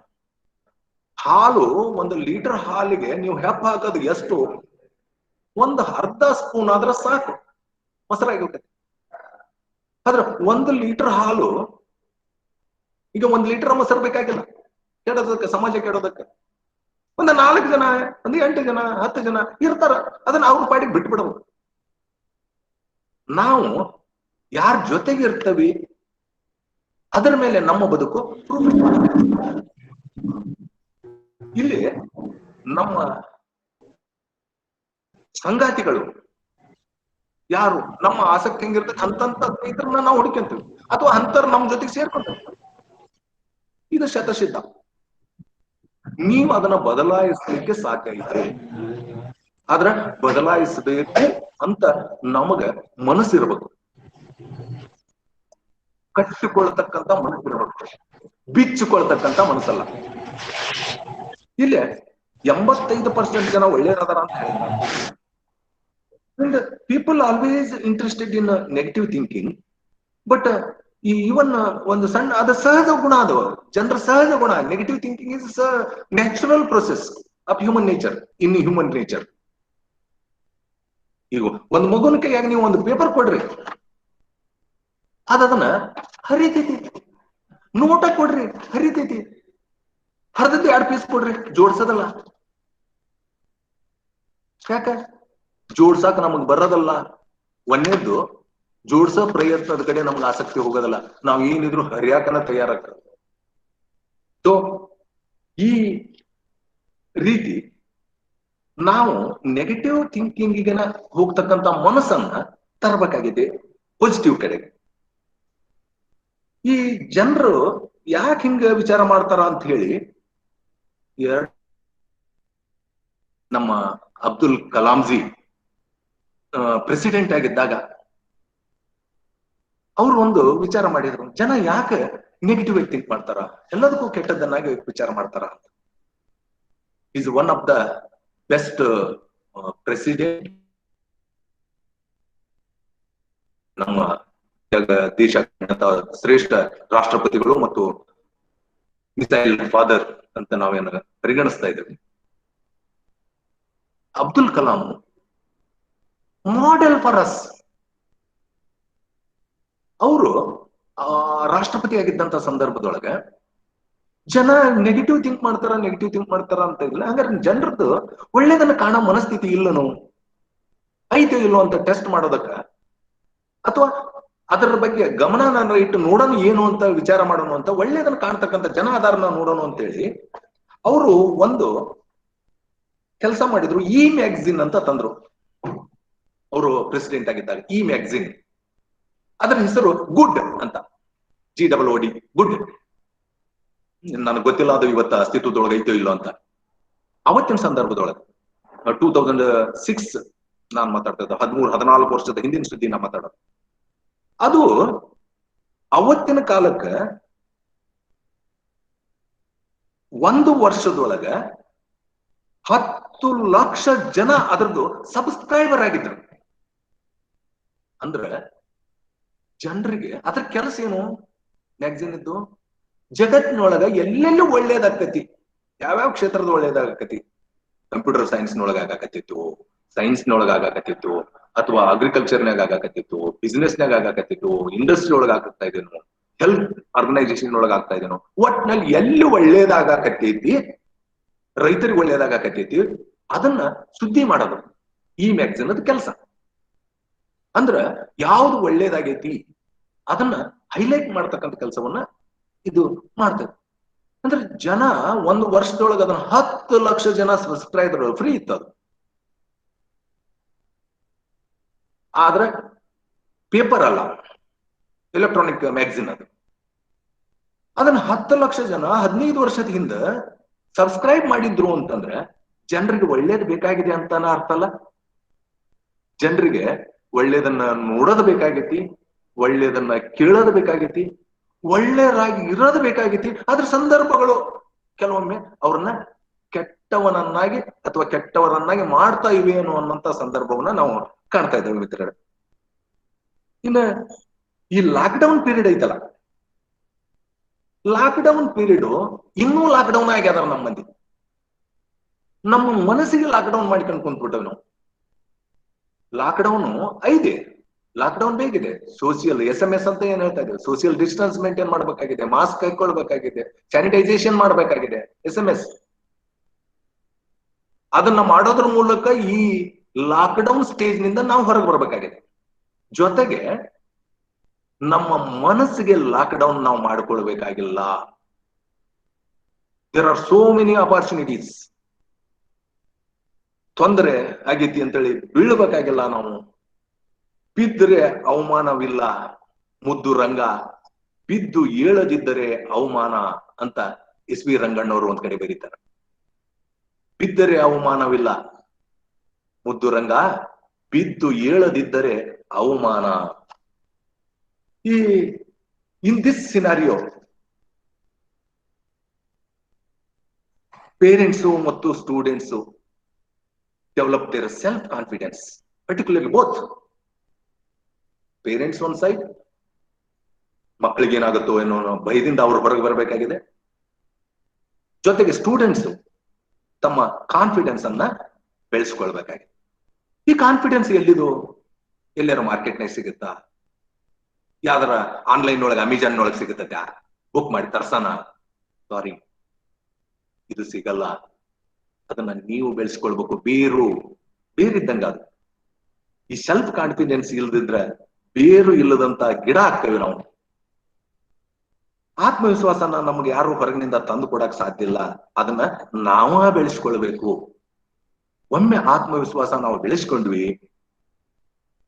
ಹಾಲು, 1 ಲೀಟರ್ ಹಾಲಿಗೆ ನೀವು ಹೆಪ್ಪ ಹಾಕೋದು ಎಷ್ಟು? ಒಂದು ಅರ್ಧ ಸ್ಪೂನ್ ಆದ್ರೆ ಸಾಕು, ಮೊಸರಾಗಿರ್ತದೆ. ಆದ್ರೆ 1 ಲೀಟರ್ ಹಾಲು, ಈಗ 1 ಲೀಟರ್ ಮೊಸರು ಬೇಕಾಗಿಲ್ಲ ಕೆಡೋದಕ್ಕೆ, ಸಮಾಜ ಕೆಡೋದಕ್ಕೆ. ಒಂದು 4 ಜನ, ಒಂದು 8 ಜನ, 10 ಜನ ಇರ್ತಾರ, ಅದನ್ನ ಅವ್ರ ಪಾಡಿಗೆ ಬಿಟ್ಟು ಬಿಡಬಹುದು. ನಾವು ಯಾರ ಜೊತೆಗೆ ಇರ್ತವಿ ಅದರ ಮೇಲೆ ನಮ್ಮ ಬದುಕು. ಇಲ್ಲಿ ನಮ್ಮ ಸಂಗಾತಿಗಳು ಯಾರು, ನಮ್ಮ ಆಸಕ್ತಿ ಹೆಂಗಿರ್ತದೆ ಅಂತಂತ ಸ್ನೇಹಿತರನ್ನ ನಾವು ಹುಡುಕಂತೀವಿ, ಅಥವಾ ಅಂತರ್ ನಮ್ಮ ಜೊತೆಗೆ ಸೇರ್ಕೊಂತೀವಿ. ಇದು ಶತಸಿದ್ಧ. ನೀವು ಅದನ್ನ ಬದಲಾಯಿಸಲಿಕ್ಕೆ ಸಾಧ್ಯ ಇದೆ. ಆದ್ರೆ ಬದಲಾಯಿಸಬೇಕು ಅಂತ ನಮಗ ಮನಸ್ಸಿರ್ಬೇಕು, ಕಟ್ಟಿಕೊಳ್ತಕ್ಕಂತ ಮನಸ್ಸಿರ್ಬೇಕು, ಬಿಚ್ಚಿಕೊಳ್ತಕ್ಕಂತ ಮನಸ್ಸಲ್ಲ. ಇಲ್ಲಿ 85% ಜನ ಒಳ್ಳೆಯದಾರ ಅಂತ ಹೇಳಿದ್ದಾರೆ. And people always interested in negative thinking, but even ಒಂದು ಸಣ್ಣ ಅದು ಸಹಜ ಗುಣ, ಅದು ಜನರ ಸಹಜ ಗುಣ. Negative thinking is natural process of human nature, in human nature. ಈಗ ಒಂದು ಮಗುನ ಕೈಯಾಗ ನೀವು ಒಂದು ಪೇಪರ್ ಕೊಡ್ರಿ, ಅದನ್ನ ಹರಿತೈತಿ. ನೋಟ ಕೊಡ್ರಿ, ಹರಿತೈತಿ. ಹರಿದದ್ದು 2 ಪೀಸ್ ಕೊಡ್ರಿ, ಜೋಡ್ಸದಲ್ಲ. ಯಾಕ? ಜೋಡ್ಸಾಕ ನಮಗ್ ಬರೋದಲ್ಲ. ಒಂದೇದ್ದು ಜೋಡ್ಸೋ ಪ್ರಯತ್ನದ ಕಡೆ ನಮ್ಗೆ ಆಸಕ್ತಿ ಹೋಗೋದಲ್ಲ, ನಾವ್ ಏನಿದ್ರು ಹರಿಯಾಕನ ತಯಾರಾಗ್ತದೆ. ಸೊ ಈ ರೀತಿ ನಾವು ನೆಗೆಟಿವ್ ಥಿಂಕಿಂಗಿಗೆನ ಹೋಗ್ತಕ್ಕಂತ ಮನಸ್ಸನ್ನ ತರಬೇಕಾಗಿದೆ ಪಾಸಿಟಿವ್ ಕಡೆಗೆ. ಈ ಜನರು ಯಾಕೆ ಹಿಂಗ ವಿಚಾರ ಮಾಡ್ತಾರ ಅಂತ ಹೇಳಿ, ನಮ್ಮ ಅಬ್ದುಲ್ ಕಲಾಂಜಿ ಪ್ರೆಸಿಡೆಂಟ್ ಆಗಿದ್ದಾಗ ಅವ್ರು ಒಂದು ವಿಚಾರ ಮಾಡಿದ್ರು, ಜನ ಯಾಕೆ ನೆಗೆಟಿವ್ ಆಗಿ ಥಿಂಕ್ ಮಾಡ್ತಾರ, ಎಲ್ಲದಕ್ಕೂ ಕೆಟ್ಟದ್ದನ್ನಾಗಿ ವಿಚಾರ ಮಾಡ್ತಾರ ಅಂತ. Is one of the best president. ನಮ್ಮ ದೇಶ ಶ್ರೇಷ್ಠ ರಾಷ್ಟ್ರಪತಿಗಳು ಮತ್ತು ಮಿಸೈಲ್ ಫಾದರ್ ಅಂತ ನಾವೇನ ಪರಿಗಣಿಸ್ತಾ ಇದ್ದೇವೆ. Abdul Kalam model for us. ಅವರು ರಾಷ್ಟ್ರಪತಿ ಆಗಿದ್ದಂತ ಸಂದರ್ಭದೊಳಗೆ ಜನ ನೆಗೆಟಿವ್ ಥಿಂಕ್ ಮಾಡ್ತಾರ ಅಂತ ಇಲ್ಲ. ಹಂಗಾರೆ ಜನರದ್ದು ಒಳ್ಳೇದನ್ನ ಕಾಣೋ ಮನಸ್ಥಿತಿ ಇಲ್ಲನು, ಐತೆ ಇಲ್ಲೋ ಅಂತ ಟೆಸ್ಟ್ ಮಾಡೋದಕ್ಕ, ಅಥವಾ ಅದರ ಬಗ್ಗೆ ಗಮನ ಇಟ್ಟು ನೋಡೋಣ ಏನು ಅಂತ ವಿಚಾರ ಮಾಡೋಣ ಅಂತ, ಒಳ್ಳೇದನ್ನ ಕಾಣ್ತಕ್ಕಂಥ ಜನ ಆಧಾರನ ನೋಡೋಣ ಅಂತೇಳಿ ಅವರು ಒಂದು ಕೆಲಸ ಮಾಡಿದ್ರು. ಈ ಮ್ಯಾಗಝಿನ್ ಅಂತ ತಂದ್ರು ಅವರು ಪ್ರೆಸಿಡೆಂಟ್ ಆಗಿದ್ದಾಗ. ಈ ಮ್ಯಾಗಝಿನ್, ಅದರ ಹೆಸರು ಗುಡ್ ಅಂತ, GOOD, ಗುಡ್. ನನಗೆ ಗೊತ್ತಿಲ್ಲ ಅದು ಇವತ್ತು ಅಸ್ತಿತ್ವದೊಳಗೆ ಐತೋ ಇಲ್ಲೋ ಅಂತ. ಅವತ್ತಿನ ಸಂದರ್ಭದೊಳಗೆ 2006 ನಾನ್ ಮಾತಾಡ್ತಾ, 13-14 ವರ್ಷದ ಹಿಂದಿನ ಸುದ್ದಿ ನಾ ಮಾತಾಡೋದು. ಅದು ಅವತ್ತಿನ ಕಾಲಕ್ಕೆ 1 ವರ್ಷದೊಳಗ 10 ಲಕ್ಷ ಜನ ಅದರದ್ದು ಸಬ್ಸ್ಕ್ರೈಬರ್ ಆಗಿದ್ರು. ಅಂದ್ರೆ ಜನರಿಗೆ ಅದ್ರ ಕೆಲಸ ಏನು? ಮ್ಯಾಗಝಿನ್ ಇದ್ದು ಜಗತ್ತಿನೊಳಗ ಎಲ್ಲೆಲ್ಲೂ ಒಳ್ಳೇದಾಗ್ತೈತಿ, ಯಾವ್ಯಾವ ಕ್ಷೇತ್ರದ ಒಳ್ಳೇದಾಗಕತಿ, ಕಂಪ್ಯೂಟರ್ ಸೈನ್ಸ್ನೊಳಗ ಆಗಾಕತ್ತಿತ್ತು, ಸೈನ್ಸ್ನೊಳಗ ಆಗಾಕತ್ತಿತ್ತು, ಅಥವಾ ಅಗ್ರಿಕಲ್ಚರ್ನಾಗ ಆಗಾಕತ್ತಿತ್ತು, ಬಿಸ್ನೆಸ್ನಾಗ ಆಗಾಕತ್ತಿತ್ತು, ಇಂಡಸ್ಟ್ರಿ ಒಳಗ ಆಗ್ತಾ ಇದೇನು, ಹೆಲ್ತ್ ಆರ್ಗನೈಸೇಷನ್ ಒಳಗ ಆಗ್ತಾ ಇದೇನು, ಒಟ್ನಲ್ಲಿ ಎಲ್ಲಿ ಒಳ್ಳೇದಾಗಕತ್ತೈತಿ, ರೈತರಿಗೆ ಒಳ್ಳೇದಾಗಕತ್ತೈತಿ, ಅದನ್ನ ಸುದ್ದಿ ಮಾಡೋದು ಈ ಮ್ಯಾಗಝಿನ್ ಅದ ಕೆಲಸ. ಅಂದ್ರ ಯಾವ್ದು ಒಳ್ಳೇದಾಗೈತಿ ಅದನ್ನ ಹೈಲೈಟ್ ಮಾಡ್ತಕ್ಕಂಥ ಕೆಲಸವನ್ನ ಇದು ಮಾಡ್ತದೆ. ಅಂದ್ರೆ ಜನ ಒಂದು ವರ್ಷದೊಳಗೆ ಅದನ್ನ 10 ಲಕ್ಷ ಜನ ಸಬ್ಸ್ಕ್ರೈಬರ್ ಫ್ರೀ ಇತ್ತದು. ಆದ್ರೆ ಪೇಪರ್ ಅಲ್ಲ, ಎಲೆಕ್ಟ್ರಾನಿಕ್ ಮ್ಯಾಗಝಿನ್ ಅದು. ಅದನ್ನ 10 ಲಕ್ಷ ಜನ 15 ವರ್ಷದ ಹಿಂದೆ ಸಬ್ಸ್ಕ್ರೈಬ್ ಮಾಡಿದ್ರು ಅಂತಂದ್ರೆ ಜನರಿಗೆ ಒಳ್ಳೇದು ಬೇಕಾಗಿದೆ ಅಂತಾನ ಅರ್ಥ ಅಲ್ಲ. ಜನರಿಗೆ ಒಳ್ಳೇದನ್ನ ನೋಡೋದು ಬೇಕಾಗೈತಿ, ಒಳ್ಳೇದನ್ನ ಕೇಳೋದು ಬೇಕಾಗೈತಿ, ಒಳ್ಳೆಯರಾಗಿ ಇರೋದು ಬೇಕಾಗೈತಿ. ಆದ್ರೆ ಸಂದರ್ಭಗಳು ಕೆಲವೊಮ್ಮೆ ಅವ್ರನ್ನ ಕೆಟ್ಟವನನ್ನಾಗಿ ಅಥವಾ ಕೆಟ್ಟವರನ್ನಾಗಿ ಮಾಡ್ತಾ ಇವೆ ಅನ್ನುವಂತ ಸಂದರ್ಭವನ್ನ ನಾವು ಕಾಣ್ತಾ ಇದ್ದೇವೆ ಮಿತ್ರರೇ. ಇನ್ನ ಈ ಲಾಕ್ಡೌನ್ ಪೀರಿಯಡ್ ಐತಲ್ಲ, ಲಾಕ್ಡೌನ್ ಪೀರಿಯಡ್ ಇನ್ನೂ ಲಾಕ್ಡೌನ್ ಆಗ್ಯಾರ ನಮ್ಮ ಮಂದಿ. ನಮ್ಮ ಮನಸ್ಸಿಗೆ ಲಾಕ್ಡೌನ್ ಮಾಡ್ಕೊಂಡು ಕುಂತ್ಬಿಟ್ಟವ್ ನಾವು. ಲಾಕ್ಡೌನ್ ಐದೆ, ಲಾಕ್ಡೌನ್ ಬೇಕಿದೆ. ಸೋಷಿಯಲ್ SMS ಅಂತ ಏನ್ ಹೇಳ್ತಾ ಇದ್ದೇವೆ, ಸೋಷಿಯಲ್ ಡಿಸ್ಟೆನ್ಸ್ ಮೇಂಟೈನ್ ಮಾಡ್ಬೇಕಾಗಿದೆ, ಮಾಸ್ಕ್ ಹಾಕೊಳ್ಬೇಕಾಗಿದೆ, ಸ್ಯಾನಿಟೈಸೇಷನ್ ಮಾಡ್ಬೇಕಾಗಿದೆ, SMS. ಅದನ್ನ ಮಾಡೋದ್ರ ಮೂಲಕ ಈ ಲಾಕ್ಡೌನ್ ಸ್ಟೇಜ್ ನಿಂದ ನಾವು ಹೊರಗೆ ಬರ್ಬೇಕಾಗಿದೆ. ಜೊತೆಗೆ ನಮ್ಮ ಮನಸ್ಸಿಗೆ ಲಾಕ್ಡೌನ್ ನಾವು ಮಾಡ್ಕೊಳ್ಬೇಕಾಗಿಲ್ಲ. There are so many opportunities. ತೊಂದರೆ ಆಗೈತಿ ಅಂತೇಳಿ ಬೀಳ್ಬೇಕಾಗಿಲ್ಲ ನಾವು. ಬಿದ್ದರೆ ಅವಮಾನವಿಲ್ಲ ಮುದ್ದು ರಂಗ, ಬಿದ್ದು ಏಳದಿದ್ದರೆ ಅವಮಾನ ಅಂತ SV ರಂಗಣ್ಣವರು ಒಂದ್ ಕಡೆ ಬರೀತಾರೆ. ಬಿದ್ದರೆ ಅವಮಾನವಿಲ್ಲ ಮುದ್ದು ರಂಗ, ಬಿದ್ದು ಏಳದಿದ್ದರೆ ಅವಮಾನ. In this scenario, parents ಮತ್ತು students develop their self confidence, particularly both. Parents ಒಂದ್ ಸೈಡ್, ಮಕ್ಕಳಿಗೆ ಏನಾಗುತ್ತೋ ಏನೋ ಭಯದಿಂದ ಅವ್ರು ಹೊರಗೆ ಬರಬೇಕಾಗಿದೆ. ಜೊತೆಗೆ ಸ್ಟೂಡೆಂಟ್ಸ್ ತಮ್ಮ ಕಾನ್ಫಿಡೆನ್ಸ್ ಅನ್ನ ಬೆಳೆಸ್ಕೊಳ್ಬೇಕಾಗಿದೆ. ಈ ಕಾನ್ಫಿಡೆನ್ಸ್ ಎಲ್ಲಿದು? ಎಲ್ಲಾರು ಮಾರ್ಕೆಟ್ನಾಗ ಸಿಗುತ್ತಾ? ಯಾವ್ದಾರ ಆನ್ಲೈನ್ ಒಳಗೆ ಅಮೆಜಾನ್ ಒಳಗೆ ಸಿಗುತ್ತ ಬುಕ್ ಮಾಡಿ ತರ್ಸನ? ಸಾರಿ, ಇದು ಸಿಗಲ್ಲ. ಅದನ್ನ ನೀವು ಬೆಳೆಸ್ಕೊಳ್ಬೇಕು. ಬೇರಿದ್ದಂಗ ಅದು. ಈ ಸೆಲ್ಫ್ ಕಾನ್ಫಿಡೆನ್ಸ್ ಇಲ್ದಿದ್ರೆ ಬೇರು ಇಲ್ಲದಂತ ಗಿಡ ಆಗ್ತೇವೆ ನಾವು. ಆತ್ಮವಿಶ್ವಾಸನ ನಮ್ಗೆ ಯಾರು ಹೊರಗಿನಿಂದ ತಂದು ಕೊಡಕ್ ಸಾಧ್ಯ ಇಲ್ಲ. ಅದನ್ನ ನಾವ ಬೆಳೆಸ್ಕೊಳ್ಬೇಕು. ಒಮ್ಮೆ ಆತ್ಮವಿಶ್ವಾಸ ನಾವು ಬೆಳೆಸ್ಕೊಂಡ್ವಿ,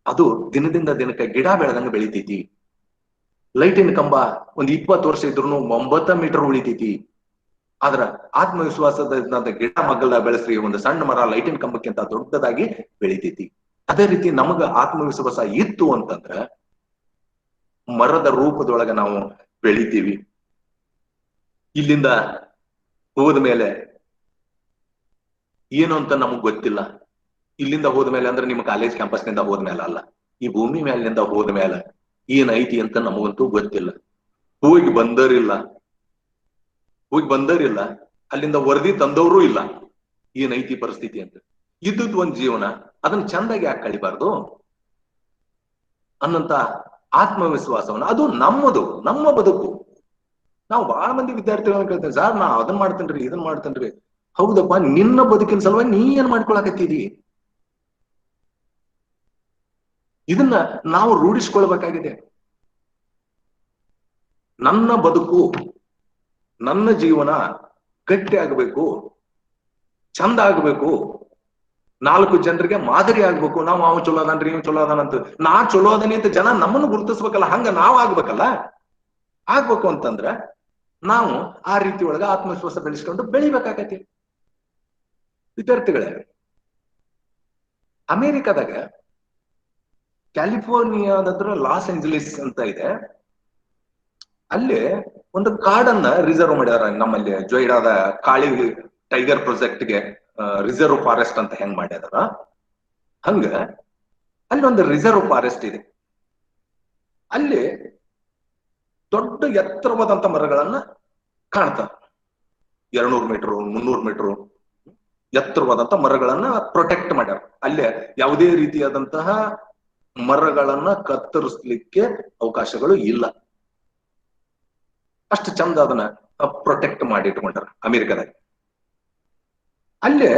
ಅದು ದಿನದಿಂದ ದಿನಕ್ಕೆ ಗಿಡ ಬೆಳೆದಂಗ ಬೆಳಿತೈತಿ. ಲೈಟಿನ ಕಂಬ ಒಂದ್ 20 ವರ್ಷ ಇದ್ರು 9 ಮೀಟರ್ ಉಳಿತೈತಿ. ಆದ್ರ ಆತ್ಮವಿಶ್ವಾಸದ ಗಿಡ ಮಗ್ಗಲ ಬೆಳೆಸ್ರಿ ಒಂದು ಸಣ್ಣ ಮರ ಲೈಟಿನ ಕಂಬಕ್ಕಿಂತ ದೊಡ್ಡದಾಗಿ ಬೆಳಿತೈತಿ. ಅದೇ ರೀತಿ ನಮಗ ಆತ್ಮವಿಶ್ವಾಸ ಇತ್ತು ಅಂತಂದ್ರ ಮರದ ರೂಪದೊಳಗ ನಾವು ಬೆಳಿತೀವಿ. ಇಲ್ಲಿಂದ ಹೋದ ಮೇಲೆ ಏನು ಅಂತ ನಮಗ್ ಗೊತ್ತಿಲ್ಲ. ಇಲ್ಲಿಂದ ಹೋದ್ಮೇಲೆ ಅಂದ್ರೆ ನಿಮ್ಮ ಕಾಲೇಜ್ ಕ್ಯಾಂಪಸ್ನಿಂದ ಹೋದ್ಮೇಲೆ ಅಲ್ಲ, ಈ ಭೂಮಿ ಮೇಲಿನಿಂದ ಹೋದ್ಮೇಲೆ ಏನ್ ಐತಿ ಅಂತ ನಮಗಂತೂ ಗೊತ್ತಿಲ್ಲ. ಹೋಗಿ ಬಂದರಿಲ್ಲ, ಅಲ್ಲಿಂದ ವರದಿ ತಂದವರು ಇಲ್ಲ ಏನೈತಿ ಪರಿಸ್ಥಿತಿ ಅಂತ. ಇದ್ದದ್ದು ಒಂದ್ ಜೀವನ, ಅದನ್ನ ಚಂದಾಗಿ ಯಾಕೆ ಕಳಿಬಾರ್ದು ಅನ್ನಂತ ಆತ್ಮವಿಶ್ವಾಸವನ್ನ, ಅದು ನಮ್ಮ ಬದುಕು. ನಾವು ಬಹಳ ಮಂದಿ ವಿದ್ಯಾರ್ಥಿಗಳನ್ನ ಕೇಳ್ತೇವೆ, ಸರ್ ನಾ ಅದನ್ನ ಮಾಡ್ತೇನ್ರಿ ಇದನ್ನ ಮಾಡ್ತೇನ್ರಿ. ಹೌದಪ್ಪ, ನಿನ್ನ ಬದುಕಿನ ಸಲುವಾಗಿ ನೀ ಏನ್ ಮಾಡ್ಕೊಳಕತ್ತೀರಿ? ಇದನ್ನ ನಾವು ರೂಢಿಸ್ಕೊಳ್ಬೇಕಾಗಿದೆ. ನನ್ನ ಬದುಕು, ನನ್ನ ಜೀವನ ಗಟ್ಟಿ ಆಗ್ಬೇಕು, ಚಂದ ಆಗ್ಬೇಕು, 4 ಜನರಿಗೆ ಮಾದರಿ ಆಗ್ಬೇಕು. ನಾವು ಅವ್ ಚಲೋ ಅದನ್ರಿ, ಇವ್ ಚಲೋ ಅದಾನಂತ, ನಾ ಚಲೋ ಅದನಿ ಅಂತ ಜನ ನಮ್ಮನ್ನು ಗುರುತಿಸ್ಬೇಕಲ್ಲ. ಹಂಗ ನಾವ್ ಆಗ್ಬೇಕು ಅಂತಂದ್ರ ನಾವು ಆ ರೀತಿ ಒಳಗ ಆತ್ಮವಿಶ್ವಾಸ ಬೆಳೆಸ್ಕೊಂಡು ಬೆಳಿಬೇಕಾಗತ್ತೆ. ವಿದ್ಯಾರ್ಥಿಗಳೇ, ಅಮೆರಿಕದಾಗ ಕ್ಯಾಲಿಫೋರ್ನಿಯಾದತ್ರ ಲಾಸ್ ಏಂಜಲೀಸ್ ಅಂತ ಇದೆ. ಅಲ್ಲಿ ಒಂದು ಕಾಡನ್ನ ರಿಸರ್ವ್ ಮಾಡ್ಯಾರ. ನಮ್ಮಲ್ಲಿ ಜೊಯ್ಡಾದ ಕಾಳಿ ಟೈಗರ್ ಪ್ರಾಜೆಕ್ಟ್ಗೆ ರಿಸರ್ವ್ ಫಾರೆಸ್ಟ್ ಅಂತ ಹೆಂಗ್ ಮಾಡ್ಯಾರ ಹಂಗ ಅಲ್ಲಿ ಒಂದು ರಿಸರ್ವ್ ಫಾರೆಸ್ಟ್ ಇದೆ. ಅಲ್ಲಿ ದೊಡ್ಡ ಎತ್ತರವಾದಂತ ಮರಗಳನ್ನ ಕಾಣ್ತಾರ. 200 ಮೀಟರ್ 300 ಮೀಟರ್ ಎತ್ತರವಾದಂತ ಮರಗಳನ್ನ ಪ್ರೊಟೆಕ್ಟ್ ಮಾಡ್ಯಾರ. ಅಲ್ಲೇ ಯಾವುದೇ ರೀತಿಯಾದಂತಹ ಮರಗಳನ್ನ ಕತ್ತರಿಸ್ಲಿಕ್ಕೆ ಅವಕಾಶಗಳು ಇಲ್ಲ. ಅಷ್ಟು ಚಂದ ಅದನ್ನ ಪ್ರೊಟೆಕ್ಟ್ ಮಾಡಿ ಇಟ್ಕೊಂಡಾರ ಅಮೆರಿಕದಾಗ. ಅಲ್ಲೇ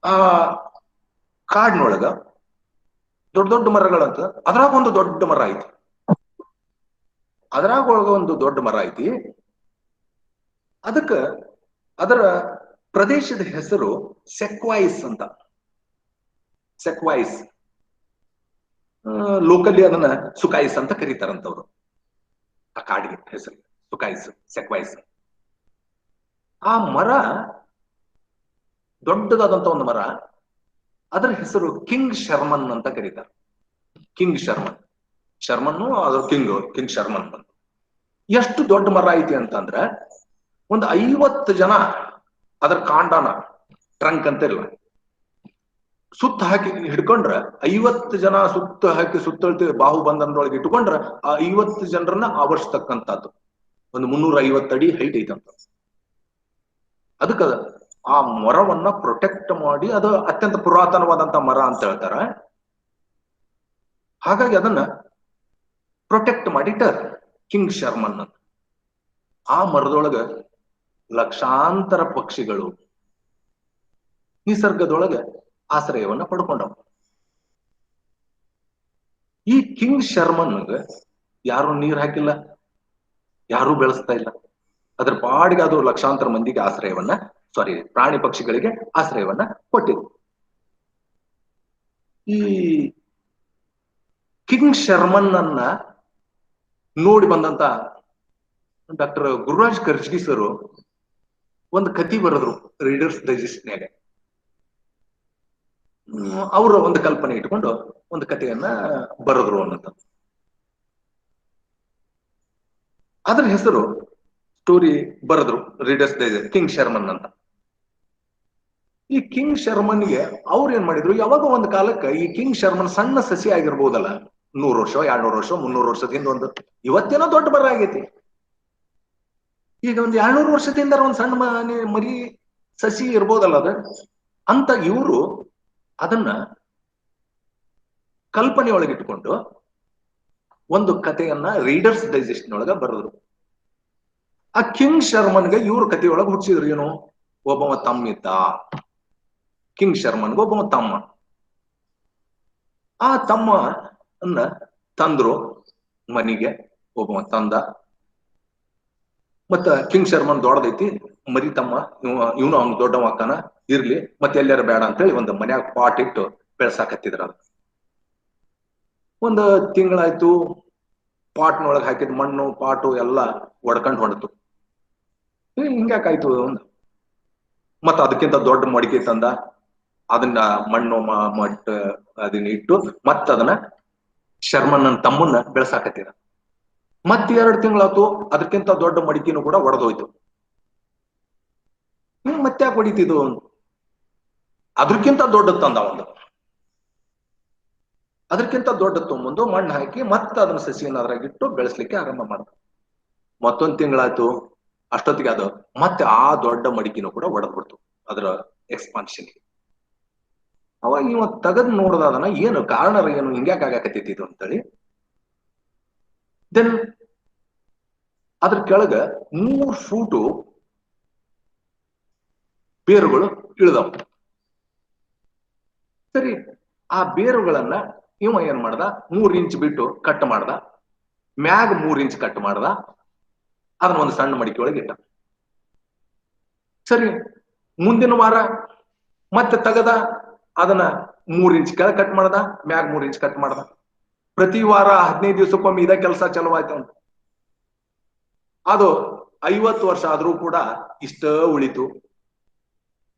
ಆ ಕಾಡಿನೊಳಗ ದೊಡ್ಡ ದೊಡ್ಡ ಮರಗಳಂತ ಅದ್ರಾಗ ಒಂದು ದೊಡ್ಡ ಮರ ಐತಿ. ಅದ್ರಾಗ ಒಂದು ದೊಡ್ಡ ಮರ ಐತಿ. ಅದಕ್ಕ ಅದರ ಪ್ರದೇಶದ ಹೆಸರು ಸೆಕ್ವಾಯ್ಸ್ ಅಂತ. ಸೆಕ್ವಾಯ್ಸ್, ಲೋಕಲ್ಲಿ ಅದನ್ನ ಸುಕಾಯಿಸ್ ಅಂತ ಕರೀತಾರಂತವ್ರು. ಆ ಕಾಡಿಗೆ ಹೆಸರು ಸುಕಾಯಿಸ್, ಸೆಕ್ವಾಯ್ಸ್. ಆ ಮರ ದೊಡ್ಡದಾದಂತ ಒಂದು ಮರ, ಅದರ ಹೆಸರು ಕಿಂಗ್ ಶರ್ಮನ್ ಅಂತ ಕರೀತಾರೆ. ಕಿಂಗ್ ಶರ್ಮನ್, ಶರ್ಮನ್ನು ಅದು ಕಿಂಗ್ ಶರ್ಮನ್. ಎಷ್ಟು ದೊಡ್ಡ ಮರ ಐತಿ ಅಂತಂದ್ರ ಒಂದು 50 ಜನ ಅದರ ಕಾಂಡನ ಟ್ರಂಕ್ ಅಂತ ಇಲ್ಲ ಸುತ್ತ ಹಾಕಿ ಹಿಡ್ಕೊಂಡ್ರ, 50 ಜನ ಸುತ್ತ ಹಾಕಿ ಸುತ್ತಳ್ತಿ ಬಾಹುಬಂಧನದೊಳಗೆ ಇಟ್ಕೊಂಡ್ರ ಆ 50 ಜನರನ್ನ ಆವರಿಸ್ತಕ್ಕಂಥದ್ದು. ಒಂದು 350 ಅಡಿ ಹೈಟ್ ಐತಂತ. ಅದಕ್ಕ ಆ ಮರವನ್ನ ಪ್ರೊಟೆಕ್ಟ್ ಮಾಡಿ, ಅದು ಅತ್ಯಂತ ಪುರಾತನವಾದಂತ ಮರ ಅಂತ ಹೇಳ್ತಾರ. ಹಾಗಾಗಿ ಅದನ್ನ ಪ್ರೊಟೆಕ್ಟ್ ಮಾಡಿಟ್ಟಾರ ಕಿಂಗ್ ಶರ್ಮನ್ ಅಂತ. ಆ ಮರದೊಳಗ ಲಕ್ಷಾಂತರ ಪಕ್ಷಿಗಳು ನಿಸರ್ಗದೊಳಗ ಆಶ್ರಯವನ್ನ ಪಡ್ಕೊಂಡವ. ಈ ಕಿಂಗ್ ಶರ್ಮನ್ಗ ಯಾರು ನೀರ್ ಹಾಕಿಲ್ಲ, ಯಾರು ಬೆಳೆಸ್ತಾ ಇಲ್ಲ. ಅದ್ರ ಪಾಡಿಗೆ ಅದು ಲಕ್ಷಾಂತರ ಮಂದಿಗೆ ಆಶ್ರಯವನ್ನ, ಪ್ರಾಣಿ ಪಕ್ಷಿಗಳಿಗೆ ಆಶ್ರಯವನ್ನ ಕೊಟ್ಟಿದೆ. ಈ ಕಿಂಗ್ ಶರ್ಮನ್ ಅನ್ನ ನೋಡಿ ಬಂದಂತ ಡಾಕ್ಟರ್ ಗುರುರಾಜ್ ಕರ್ಜಗಿ ಸರ್ ಒಂದು ಕತಿ ಬರೆದ್ರು ರೀಡರ್ಸ್ ಡೈಜೆಸ್ಟ್ನ್ಯಾಗ. ಅವರ ಒಂದು ಕಲ್ಪನೆ ಇಟ್ಕೊಂಡು ಒಂದು ಕಥೆಯನ್ನ ಬರೆದ್ರು ಅನ್ನೋದು. ಅದ್ರ ಹೆಸರು ಸ್ಟೋರಿ ಬರೆದ್ರು ರೀಡರ್ಸ್ ಡೈಜೆಸ್ಟ್, ಕಿಂಗ್ ಶರ್ಮನ್ ಅಂತ. ಈ ಕಿಂಗ್ ಶರ್ಮನ್ಗೆ ಅವ್ರು ಏನ್ ಮಾಡಿದ್ರು, ಯಾವಾಗ ಒಂದು ಕಾಲಕ್ಕೆ ಈ ಕಿಂಗ್ ಶರ್ಮನ್ ಸಣ್ಣ ಸಸಿ ಆಗಿರ್ಬೋದಲ್ಲ, 100 ವರ್ಷ 200 ವರ್ಷ 300 ವರ್ಷದಿಂದ ಒಂದು, ಇವತ್ತೇನೋ ದೊಡ್ಡ ಮರ ಆಗೈತಿ. ಈಗ ಒಂದು 200 ವರ್ಷದಿಂದ ಒಂದು ಸಣ್ಣ ಮರಿ ಸಸಿ ಇರ್ಬೋದಲ್ಲ ಅದ ಅಂತ. ಇವರು ಅದನ್ನ ಕಲ್ಪನೆ ಒಳಗಿಟ್ಕೊಂಡು ಒಂದು ಕಥೆಯನ್ನ ರೀಡರ್ಸ್ ಡೈಜೆಸ್ಟ್ ಒಳಗ ಬರೆದ್ರು. ಆ ಕಿಂಗ್ ಶರ್ಮನ್ಗೆ ಇವ್ರ ಕಥೆಯೊಳಗೆ ಹುಟ್ಟಿಸಿದ್ರು ಏನು, ಒಬ್ಬವ ತಮ್ಮ ಇದ್ದ. ಕಿಂಗ್ ಶರ್ಮನ್ಗೆ ಒಬ್ಬವ ತಮ್ಮ. ಆ ತಮ್ಮ ಅನ್ನ ತಂದ್ರು ಮನಿಗೆ, ಒಬ್ಬವ ತಂದ. ಮತ್ತ ಕಿಂಗ್ ಶರ್ಮನ್ ದೊಡ್ಡದೈತಿ, ಮರಿ ತಮ್ಮ ಇವನು ಅವ್ನು ದೊಡ್ಡವ ಅಕ್ಕನ ಇರ್ಲಿ, ಮತ್ತೆ ಎಲ್ಲಾರ ಬೇಡ ಅಂತೇಳಿ ಒಂದು ಮನ್ಯಾಗ ಪಾಟ್ ಇಟ್ಟು ಬೆಳ್ಸಾಕತ್ತಿದ್ರ. ಅದು ಒಂದು ತಿಂಗಳಾಯ್ತು, ಪಾಟ್ನೊಳಗೆ ಹಾಕಿದ ಮಣ್ಣು ಪಾಟು ಎಲ್ಲ ಒಡ್ಕೊಂಡು ಹೊಡ್ತು. ಹಿಂಗ್ಯಾಕಾಯ್ತು ಒಂದು. ಮತ್ತ ಅದಕ್ಕಿಂತ ದೊಡ್ಡ ಮಡಿಕೆ ತಂದ, ಅದನ್ನ ಮಣ್ಣು ಮಟ್ಟ ಅದನ್ನ ಇಟ್ಟು ಮತ್ತ ಅದನ್ನ ಶರ್ಮನ್ ತಮ್ಮನ್ನ ಬೆಳ್ಸಾಕತ್ತೀರ. ಮತ್ 2 ತಿಂಗಳಾಯ್ತು, ಅದಕ್ಕಿಂತ ದೊಡ್ಡ ಮಡಿಕೆನೂ ಕೂಡ ಒಡೆದೋಯ್ತು. ಮತ್ತೆ ಯಾಕೆ ಹೊಡಿತಿದ್ದು, ಅದ್ರಕ್ಕಿಂತ ದೊಡ್ಡದ್ ತಂದ ಒಂದು. ಅದಕ್ಕಿಂತ ದೊಡ್ಡ ತೊಂಬಂದು ಮಣ್ಣು ಹಾಕಿ ಮತ್ತೆ ಅದನ್ನ ಸಸಿಯನ್ನ ಅದ್ರಾಗಿಟ್ಟು ಬೆಳೆಸ್ಲಿಕ್ಕೆ ಆರಂಭ ಮಾಡ್ದ. ಮತ್ತೊಂದು ತಿಂಗಳಾಯ್ತು, ಅಷ್ಟೊತ್ತಿಗೆ ಅದು ಮತ್ತೆ ಆ ದೊಡ್ಡ ಮಡಿಕೆನೂ ಕೂಡ ಒಡೆದ್ಬಿಡ್ತು ಅದರ ಎಕ್ಸ್ಪಾನ್ಷನ್. ಅವಾಗ ಇವ ತೆಗೆದ್ ನೋಡ್ದ ಅದನ್ನ, ಏನು ಕಾರಣ ಏನು, ಹಿಂಗ್ಯಾಕ ಆಗಾಕತ್ತಿದ್ದು ಅಂತೇಳಿ. ದೆನ್ ಅದ್ರ ಕೆಳಗ 3 ಫೂಟು ಬೇರುಗಳು ಇಳಿದವು. ಸರಿ, ಆ ಬೇರುಗಳನ್ನ ಇವ ಏನ್ ಮಾಡ್ದ, 3 ಇಂಚ್ ಬಿಟ್ಟು ಕಟ್ ಮಾಡ್ದ, ಮ್ಯಾಗ 3 ಇಂಚ್ ಕಟ್ ಮಾಡ್ದ, ಅದನ್ನ ಒಂದು ಸಣ್ಣ ಮಡಿಕೆ ಒಳಗೆ ಇಟ್ಟ. ಸರಿ, ಮುಂದಿನ ವಾರ ಮತ್ತೆ ತೆಗದ, ಅದನ್ನ 3 ಇಂಚ್ ಕೆಳಗೆ ಕಟ್ ಮಾಡ್ದ, ಮ್ಯಾಗ 3 ಇಂಚ್ ಕಟ್ ಮಾಡ್ದ. ಪ್ರತಿ ವಾರ 15 ದಿವಸಕ್ಕೊಮ್ಮೆ ಇದ ಕೆಲಸ ಚಲೋ ಆಯ್ತು. ಅದು 50 ವರ್ಷ ಆದ್ರೂ ಕೂಡ ಇಷ್ಟ ಉಳಿತು.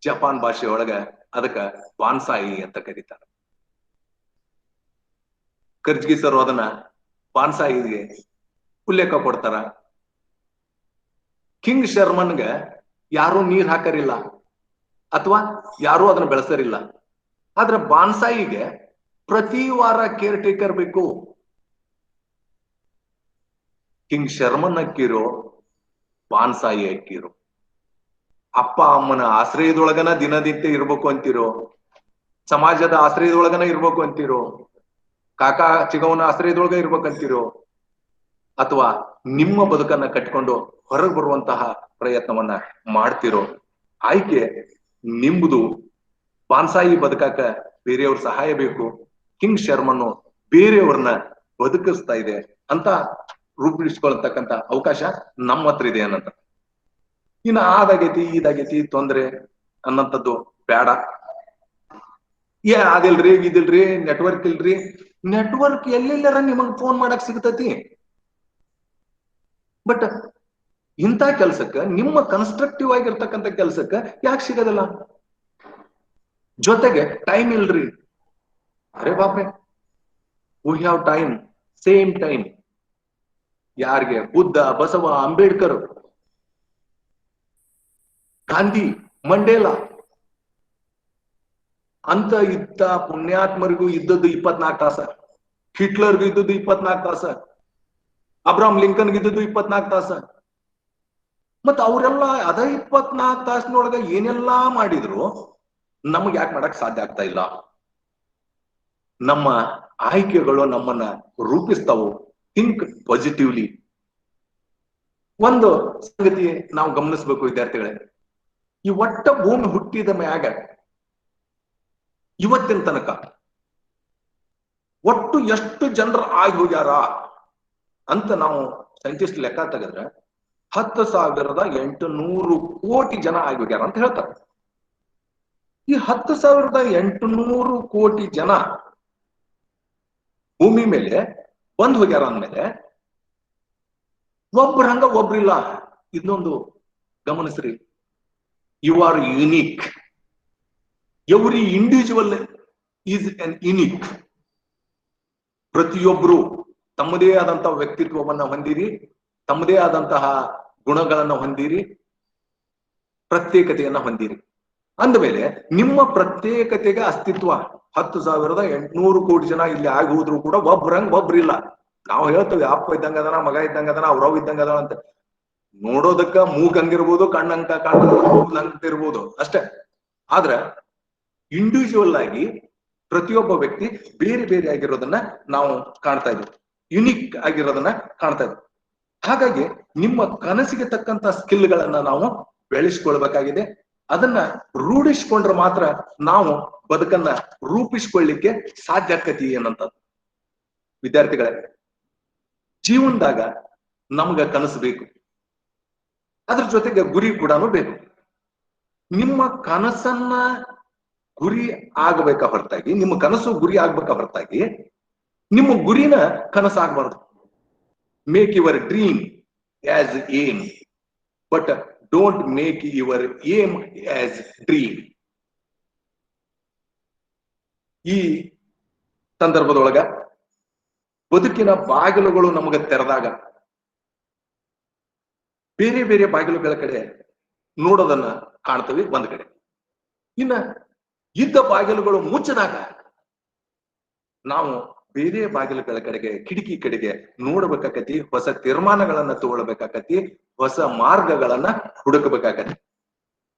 ಜಪಾನ್ ಭಾಷೆ ಒಳಗ ಅದಕ್ಕ ಬಾನ್ಸಾಯಿ ಅಂತ ಕರೀತಾರೆ. ಕರ್ಜಗಿ ಸರ್ ಅದನ್ನ ಬಾನ್ಸಾಯಿಗೆ ಉಲ್ಲೇಖ ಕೊಡ್ತಾರ. ಕಿಂಗ್ ಶರ್ಮನ್ಗೆ ಯಾರು ನೀರ್ ಹಾಕರಿಲ್ಲ ಅಥವಾ ಯಾರು ಅದನ್ನ ಬೆಳೆಸರಿಲ್ಲ. ಆದ್ರೆ ಬಾನ್ಸಾಯಿಗೆ ಪ್ರತಿ ವಾರ ಕೇರ್ ಟೇಕರ್ ಬೇಕು. ಕಿಂಗ್ ಶರ್ಮನ್ ಅಕ್ಕಿರೋ, ಬಾನ್ಸಾಯಿ ಅಕ್ಕಿರೋ, ಅಪ್ಪ ಅಮ್ಮನ ಆಶ್ರಯದೊಳಗನ ದಿನನಿತ್ಯ ಇರ್ಬೇಕು ಅಂತಿರೋ, ಸಮಾಜದ ಆಶ್ರಯದೊಳಗನ ಇರ್ಬೇಕು ಅಂತಿರೋ, ಕಾಕಾ ಚಿಗವನ ಆಶ್ರಯದೊಳಗ ಇರ್ಬೇಕಂತಿರೋ, ಅಥವಾ ನಿಮ್ಮ ಬದುಕನ್ನ ಕಟ್ಕೊಂಡು ಹೊರಗೆ ಬರುವಂತಹ ಪ್ರಯತ್ನವನ್ನ ಮಾಡ್ತಿರೋ, ಆಯ್ಕೆ ನಿಂಬುದು. ಬಾನ್ಸಾಯಿ ಬದುಕಾಕ ಬೇರೆಯವ್ರ ಸಹಾಯ ಬೇಕು, ಕಿಂಗ್ ಶರ್ಮನ್ನು ಬೇರೆಯವ್ರನ್ನ ಬದುಕಿಸ್ತಾ ಇದೆ ಅಂತ ರೂಪಿಸ್ಕೊಳ್ತಕ್ಕಂತ ಅವಕಾಶ ನಮ್ಮ ಹತ್ರ ಇದೆ ಅನ್ನಂತ. ಇನ್ನು ಆದಾಗೈತಿ ಇದಾಗೈತಿ ತೊಂದ್ರೆ ಅನ್ನಂಥದ್ದು ಬೇಡ. ಅದಿಲ್ರಿ ಇದಿಲ್ರಿ ನೆಟ್ವರ್ಕ್ ಇಲ್ರಿ. ನೆಟ್ವರ್ಕ್ ಎಲ್ಲೆಲ್ಲರ ನಿಮಗ್ ಫೋನ್ ಮಾಡಕ್ ಸಿಗ್ತತಿ. ಬಟ್ ಇಂಥ ಕೆಲ್ಸಕ್ಕ, ನಿಮ್ಮ ಕನ್ಸ್ಟ್ರಕ್ಟಿವ್ ಆಗಿರ್ತಕ್ಕಂಥ ಕೆಲ್ಸಕ್ಕ ಯಾಕೆ ಸಿಗೋದಿಲ್ಲ? ಜೊತೆಗೆ ಟೈಮ್ ಇಲ್ರಿ. ಅರೆ ಬಾಪ್ರೆ, we have time, same time. ಯಾರಿಗೆ? ಬುದ್ಧ, ಬಸವ, ಅಂಬೇಡ್ಕರ್, ಗಾಂಧಿ, ಮಂಡೇಲಾ ಅಂತ ಇದ್ದ ಪುಣ್ಯಾತ್ಮರಿಗೂ ಇದ್ದದ್ದು 24 ತಾಸ. ಹಿಟ್ಲರ್ಗೂ ಇದ್ದದ್ದು 24 ತಾಸ. ಅಬ್ರಾಹಂ ಲಿಂಕನ್ಗೆ ಇದ್ದದ್ದು 24 ತಾಸ. ಮತ್ತ ಅವರೆಲ್ಲ ಅದ 24 ತಾಸಿನೊಳಗ ಏನೆಲ್ಲಾ ಮಾಡಿದ್ರು ನಮ್ಗೆ ಯಾಕೆ ಮಾಡಕ್ ಸಾಧ್ಯ ಆಗ್ತಾ ಇಲ್ಲ? ನಮ್ಮ ಆಯ್ಕೆಗಳು ನಮ್ಮನ್ನ ರೂಪಿಸ್ತಾವು. Think positively. ಒಂದು ಸಂಗತಿ ನಾವು ಗಮನಿಸ್ಬೇಕು ವಿದ್ಯಾರ್ಥಿಗಳೇ, ಈ ಒಟ್ಟ ಭೂಮಿ ಹುಟ್ಟಿದ ಮ್ಯಾಗ ಇವತ್ತಿನ ತನಕ ಒಟ್ಟು ಎಷ್ಟು ಜನರು ಆಗಿ ಹೋಗ್ಯಾರ ಅಂತ ನಾವು ಸೈಂಟಿಸ್ಟ್ ಲೆಕ್ಕ ತೆಗೆದ್ರೆ 10,800 ಕೋಟಿ ಜನ ಆಗಿ ಹೋಗ್ಯಾರ ಅಂತ ಹೇಳ್ತಾರೆ. ಈ 10,800 ಕೋಟಿ ಜನ ಭೂಮಿ ಮೇಲೆ ಬಂದ್ ಹೋಗ್ಯಾರ ಅಂದ್ಮೇಲೆ ಒಬ್ರಂಗ ಒಬ್ರಿಲ್ಲ. ಇದನ್ನೊಂದು ಗಮನಿಸ್ರಿ. You are unique. Every individual is an unique. ಪ್ರತಿಯೊಬ್ರು ತಮ್ಮದೇ ಆದಂತಹ ವ್ಯಕ್ತಿತ್ವವನ್ನ ಹೊಂದಿರಿ, ತಮ್ಮದೇ ಆದಂತಹ ಗುಣಗಳನ್ನ ಹೊಂದಿರಿ, ಪ್ರತ್ಯೇಕತೆಯನ್ನ ಹೊಂದಿರಿ. ಅಂದಮೇಲೆ ನಿಮ್ಮ ಪ್ರತ್ಯೇಕತೆಗೆ ಅಸ್ತಿತ್ವ. 10,800 ಕೋಟಿ ಜನ ಇಲ್ಲಿ ಆಗಿ ಹೋದ್ರು ಕೂಡ ಒಬ್ರಂಗ್ ಒಬ್ರಿಲ್ಲ. ನಾವು ಹೇಳ್ತೇವೆ ಅಪ್ಪ ಇದ್ದಂಗ ಅದನ, ಮಗ ಇದ್ದಂಗ ಅದನ, ಅವ್ರವ್ ಇದ್ದಂಗ ಅದ ಅಂತ. ನೋಡೋದಕ್ಕ ಮೂಗ್ ಹಂಗಿರ್ಬೋದು, ಕಣ್ಣಂತಿರ್ಬೋದು ಅಷ್ಟೇ. ಆದ್ರ ಇಂಡಿವಿಜುವಲ್ ಆಗಿ ಪ್ರತಿಯೊಬ್ಬ ವ್ಯಕ್ತಿ ಬೇರೆ ಬೇರೆ ಆಗಿರೋದನ್ನ ನಾವು ಕಾಣ್ತಾ ಇದ್ವಿ, ಯುನಿಕ್ ಆಗಿರೋದನ್ನ ಕಾಣ್ತಾ ಇದ್ವಿ. ಹಾಗಾಗಿ ನಿಮ್ಮ ಕನಸಿಗೆ ತಕ್ಕಂತ ಸ್ಕಿಲ್ಗಳನ್ನ ನಾವು ಬೆಳೆಸ್ಕೊಳ್ಬೇಕಾಗಿದೆ. ಅದನ್ನ ರೂಢಿಸ್ಕೊಂಡ್ರೆ ಮಾತ್ರ ನಾವು ಬದುಕನ್ನ ರೂಪಿಸ್ಕೊಳ್ಳಿಕ್ಕೆ ಸಾಧ್ಯ ಆಕತಿ ಅನ್ನಂಥದ್ದು. ವಿದ್ಯಾರ್ಥಿಗಳೇ, ಜೀವನದಾಗ ನಮ್ಗ ಕನಸು ಬೇಕು, ಅದ್ರ ಜೊತೆಗೆ ಗುರಿ ಕೂಡ ಬೇಕು. ನಿಮ್ಮ ಕನಸನ್ನ ಗುರಿ ಆಗ್ಬೇಕಾ ಹೊರತಾಗಿ, ನಿಮ್ಮ ಕನಸು ಗುರಿ ಆಗ್ಬೇಕಾ ಹೊರತಾಗಿ ನಿಮ್ಮ ಗುರಿನ ಕನಸಾಗಬಾರ್ದು. Make your dream as aim, but don't make your aim as dream. ಈ ಸಂದರ್ಭದೊಳಗ ಬದುಕಿನ ಬಾಗಿಲುಗಳು ನಮಗೆ ತೆರೆದಾಗ ಬೇರೆ ಬೇರೆ ಬಾಗಿಲುಗಳ ಕಡೆ ನೋಡೋದನ್ನ ಕಾಣ್ತೇವೆ ಒಂದ್ ಕಡೆ. ಇನ್ನ ಇದ್ದ ಬಾಗಿಲುಗಳು ಮುಚ್ಚಿದಾಗ ನಾವು ಬೇರೆ ಬಾಗಿಲುಗಳ ಕಡೆಗೆ, ಕಿಟಕಿ ಕಡೆಗೆ ನೋಡ್ಬೇಕಾಕತಿ, ಹೊಸ ತೀರ್ಮಾನಗಳನ್ನ ತಗೊಳ್ಬೇಕಾಕತಿ, ಹೊಸ ಮಾರ್ಗಗಳನ್ನ ಹುಡುಕಬೇಕಾಗತಿ.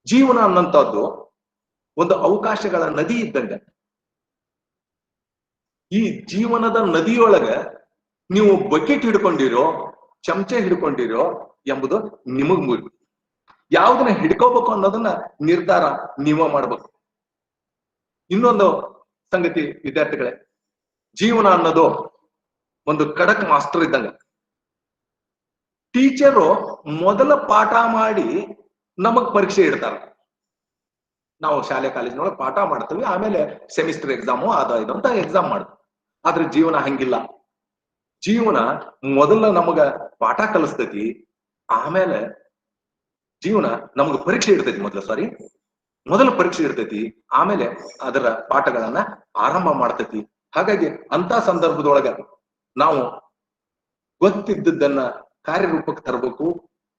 ಜೀವನ ಅನ್ನಂತದ್ದು ಒಂದು ಅವಕಾಶಗಳ ನದಿ ಇದ್ದಂಗ. ಈ ಜೀವನದ ನದಿಯೊಳಗ ನೀವು ಬಕೆಟ್ ಹಿಡ್ಕೊಂಡಿರೋ, ಚಮಚೆ ಹಿಡ್ಕೊಂಡಿರೋ ಎಂಬುದು ನಿಮಗ್ ಮುಗಿ. ಯಾವ್ದನ್ನ ಹಿಡ್ಕೋಬೇಕು ಅನ್ನೋದನ್ನ ನಿರ್ಧಾರ ನೀವ ಮಾಡ್ಬೇಕು. ಇನ್ನೊಂದು ಸಂಗತಿ ವಿದ್ಯಾರ್ಥಿಗಳೇ, ಜೀವನ ಅನ್ನೋದು ಒಂದು ಖಡಕ್ ಮಾಸ್ಟರ್ ಇದ್ದಂಗ. ಟೀಚರು ಮೊದಲ ಪಾಠ ಮಾಡಿ ನಮಗ್ ಪರೀಕ್ಷೆ ಇಡ್ತಾರ. ನಾವು ಶಾಲೆ ಕಾಲೇಜಿನೊಳಗೆ ಪಾಠ ಮಾಡ್ತೀವಿ, ಆಮೇಲೆ ಸೆಮಿಸ್ಟರ್ ಎಕ್ಸಾಮು ಅದ ಇದು ಅಂತ ಎಕ್ಸಾಮ್ ಮಾಡ್ತೀವಿ. ಆದ್ರೆ ಜೀವನ ಹಂಗಿಲ್ಲ. ಜೀವನ ಮೊದಲ ನಮಗ ಪಾಠ ಕಲಿಸ್ತೈತಿ, ಆಮೇಲೆ ಜೀವನ ನಮಗ ಪರೀಕ್ಷೆ ಇಡ್ತೈತಿ. ಮೊದಲ ಪರೀಕ್ಷೆ ಇರ್ತೈತಿ, ಆಮೇಲೆ ಅದರ ಪಾಠಗಳನ್ನ ಆರಂಭ ಮಾಡ್ತೈತಿ. ಹಾಗಾಗಿ ಅಂತ ಸಂದರ್ಭದೊಳಗ ನಾವು ಗೊತ್ತಿದ್ದದ್ದನ್ನ ಕಾರ್ಯರೂಪಕ್ಕೆ ತರಬೇಕು.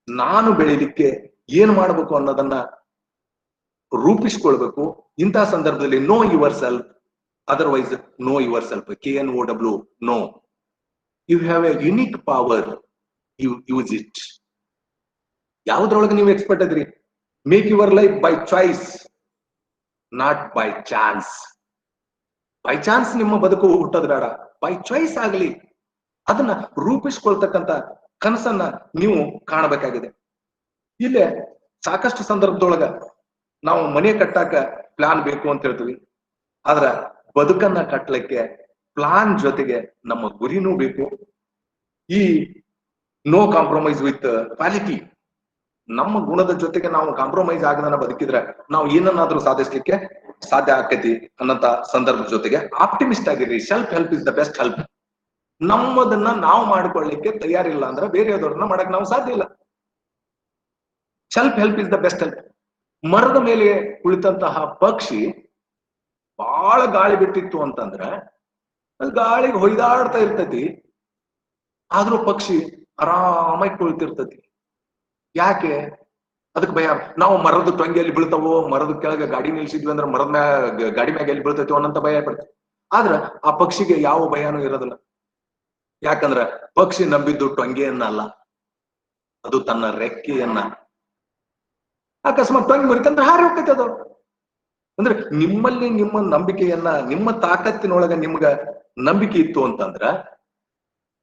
ನಾನು ಬೆಳಿಲಿಕ್ಕೆ ಏನ್ ಮಾಡ್ಬೇಕು ಅನ್ನೋದನ್ನ ರೂಪಿಸ್ಕೊಳ್ಬೇಕು. ಇಂಥ ಸಂದರ್ಭದಲ್ಲಿ know yourself, otherwise know yourself. KNOW, know. You have a unique power, you use it. ಯಾವ್ದ್ರೊಳಗೆ ನೀವು ಎಕ್ಸ್ಪರ್ಟ್ ಅದ್ರಿ? Make your life by choice, not by chance. By chance ನಿಮ್ಮ ಬದುಕು ಹುಟ್ಟೋದು ಬೇಡ, ಬೈ ಚಾಯ್ಸ್ ಆಗಲಿ. ಅದನ್ನ ರೂಪಿಸ್ಕೊಳ್ತಕ್ಕಂತ ಕನಸನ್ನ ನೀವು ಕಾಣಬೇಕಾಗಿದೆ. ಇಲ್ಲೇ ಸಾಕಷ್ಟು ಸಂದರ್ಭದೊಳಗ ನಾವು ಮನೆ ಕಟ್ಟಾಕ ಪ್ಲಾನ್ ಬೇಕು ಅಂತ ಹೇಳ್ತೀವಿ, ಆದ್ರ ಬದುಕನ್ನ ಕಟ್ಟಲಿಕ್ಕೆ ಪ್ಲಾನ್ ಜೊತೆಗೆ ನಮ್ಮ ಗುರಿನೂ ಬೇಕು. ಈ ನೋ ಕಾಂಪ್ರಮೈಸ್ ವಿತ್ ಕ್ವಾಲಿಟಿ, ನಮ್ಮ ಗುಣದ ಜೊತೆಗೆ ನಾವು ಕಾಂಪ್ರಮೈಸ್ ಆಗದನ್ನ ಬದುಕಿದ್ರೆ ನಾವು ಏನನ್ನಾದ್ರೂ ಸಾಧಿಸ್ಲಿಕ್ಕೆ ಸಾಧ್ಯ ಆಕೈತಿ ಅನ್ನಂತ ಸಂದರ್ಭದ ಜೊತೆಗೆ ಆಪ್ಟಿಮಿಸ್ಟ್ ಆಗಿರಿ. Self help is the best help. ನಮ್ಮದನ್ನ ನಾವು ಮಾಡ್ಕೊಳ್ಳಿಕ್ಕೆ ತಯಾರಿಲ್ಲ ಅಂದ್ರೆ ಬೇರೆಯವ್ರನ್ನ ಮಾಡಕ್ ನಾವು ಸಾಧ್ಯ ಇಲ್ಲ. Self help is the best help. ಮರದ ಮೇಲೆ ಕುಳಿತಂತಹ ಪಕ್ಷಿ ಬಹಳ ಗಾಳಿ ಬಿಟ್ಟಿತ್ತು ಅಂತಂದ್ರೆ ಅದು ಗಾಳಿಗೆ ಹೊಯ್ದಾಡ್ತಾ ಇರ್ತೈತಿ, ಆದ್ರೂ ಪಕ್ಷಿ ಆರಾಮಾಗಿ ಕುಳಿತಿರ್ತೈತಿ. ಯಾಕೆ? ಅದಕ್ಕೆ ಭಯ. ನಾವು ಮರದ ಟೊಂಗಿಯಲ್ಲಿ ಬೀಳ್ತಾವೋ, ಮರದ ಕೆಳಗೆ ಗಾಡಿ ನಿಲ್ಸಿದ್ವಿ ಅಂದ್ರೆ ಮರದ ಗಾಡಿ ಮ್ಯಾಗ ಎಲ್ಲಿ ಬೀಳ್ತೈತೋ ಅನ್ನಂತ ಭಯ ಪಡ್ತೀವಿ. ಆದ್ರ ಆ ಪಕ್ಷಿಗೆ ಯಾವ ಭಯನೂ ಇರೋದಿಲ್ಲ. ಯಾಕಂದ್ರ ಪಕ್ಷಿ ನಂಬಿದ್ದು ಟೊಂಗೆಯನ್ನ ಅಲ್ಲ, ಅದು ತನ್ನ ರೆಕ್ಕೆಯನ್ನ. ಅಕಸ್ಮಾತ್ ಟೊಂಗಿ ಮುರಿತಂದ್ರೆ ಹಾರಿ ಹೋಗ್ತೈತೆ ಅದು. ಅಂದ್ರೆ ನಿಮ್ಮಲ್ಲಿ ನಿಮ್ಮ ನಂಬಿಕೆಯನ್ನ, ನಿಮ್ಮ ತಾಕತ್ತಿನೊಳಗ ನಿಮ್ಗ ನಂಬಿಕೆ ಇತ್ತು ಅಂತಂದ್ರ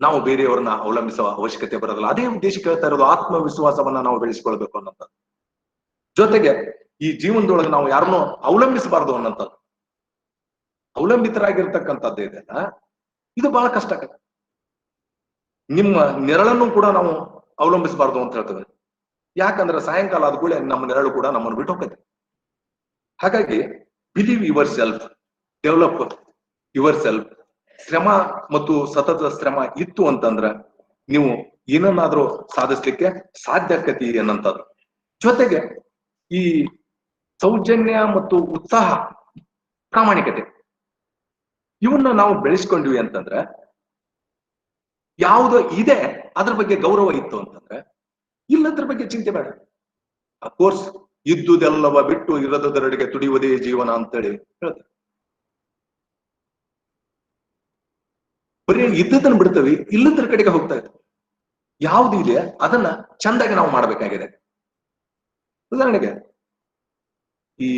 ನಾವು ಬೇರೆಯವ್ರನ್ನ ಅವಲಂಬಿಸುವ ಅವಶ್ಯಕತೆ ಬರೋದಿಲ್ಲ. ಅದೇ ಉದ್ದೇಶಕ್ಕೆ ಹೇಳ್ತಾ ಇರೋದು, ಆತ್ಮವಿಶ್ವಾಸವನ್ನ ನಾವು ಬೆಳೆಸ್ಕೊಳ್ಬೇಕು ಅನ್ನೋಂಥದ್ದು. ಜೊತೆಗೆ ಈ ಜೀವನದೊಳಗೆ ನಾವು ಯಾರನ್ನೂ ಅವಲಂಬಿಸಬಾರ್ದು ಅನ್ನೋಂಥದ್ದು. ಅವಲಂಬಿತರಾಗಿರ್ತಕ್ಕಂಥದ್ದು ಇದೆಲ್ಲ, ಇದು ಬಹಳ ಕಷ್ಟ ಆಗತ್ತೆ. ನಿಮ್ಮ ನೆರಳನ್ನು ಕೂಡ ನಾವು ಅವಲಂಬಿಸಬಾರ್ದು ಅಂತ ಹೇಳ್ತೇವೆ. ಯಾಕಂದ್ರೆ ಸಾಯಂಕಾಲ ಆದ ಕೂಡ ನಮ್ಮ ನೆರಳು ಕೂಡ ನಮ್ಮನ್ನು ಬಿಟ್ಟು ಹೋಗ್ತದೆ. ಹಾಗಾಗಿ believe your self, develop your self. ಶ್ರಮ ಮತ್ತು ಸತತ ಶ್ರಮ ಇತ್ತು ಅಂತಂದ್ರ ನೀವು ಏನನ್ನಾದ್ರೂ ಸಾಧಿಸ್ಲಿಕ್ಕೆ ಸಾಧ್ಯ ಆಕತಿ ಅನ್ನಂಥದ್ದು. ಜೊತೆಗೆ ಈ ಸೌಜನ್ಯ ಮತ್ತು ಉತ್ಸಾಹ, ಪ್ರಾಮಾಣಿಕತೆ, ಇವನ್ನ ನಾವು ಬೆಳೆಸ್ಕೊಂಡ್ವಿ ಅಂತಂದ್ರೆ, ಯಾವುದೋ ಇದೆ ಅದ್ರ ಬಗ್ಗೆ ಗೌರವ ಇತ್ತು ಅಂತಂದ್ರೆ ಇಲ್ಲದ್ರ ಬಗ್ಗೆ ಚಿಂತೆ ಬೇಡ. ಅಫ್ಕೋರ್ಸ್ ಇದ್ದುದೆಲ್ಲವ ಬಿಟ್ಟು ಇರದರೆಡೆಗೆ ತುಡಿಯುವುದೇ ಜೀವನ ಅಂತೇಳಿ ಹೇಳ್ತಾರೆ. ಬರೀ ಇದ್ದದನ್ನ ಬಿಡ್ತೇವೆ, ಇಲ್ಲದ್ರ ಕಡೆಗೆ ಹೋಗ್ತಾ ಇದ್ವಿ. ಯಾವ್ದು ಇದೆ ಅದನ್ನ ಚಂದಾಗಿ ನಾವು ಮಾಡ್ಬೇಕಾಗಿದೆ. ಉದಾಹರಣೆಗೆ ಈ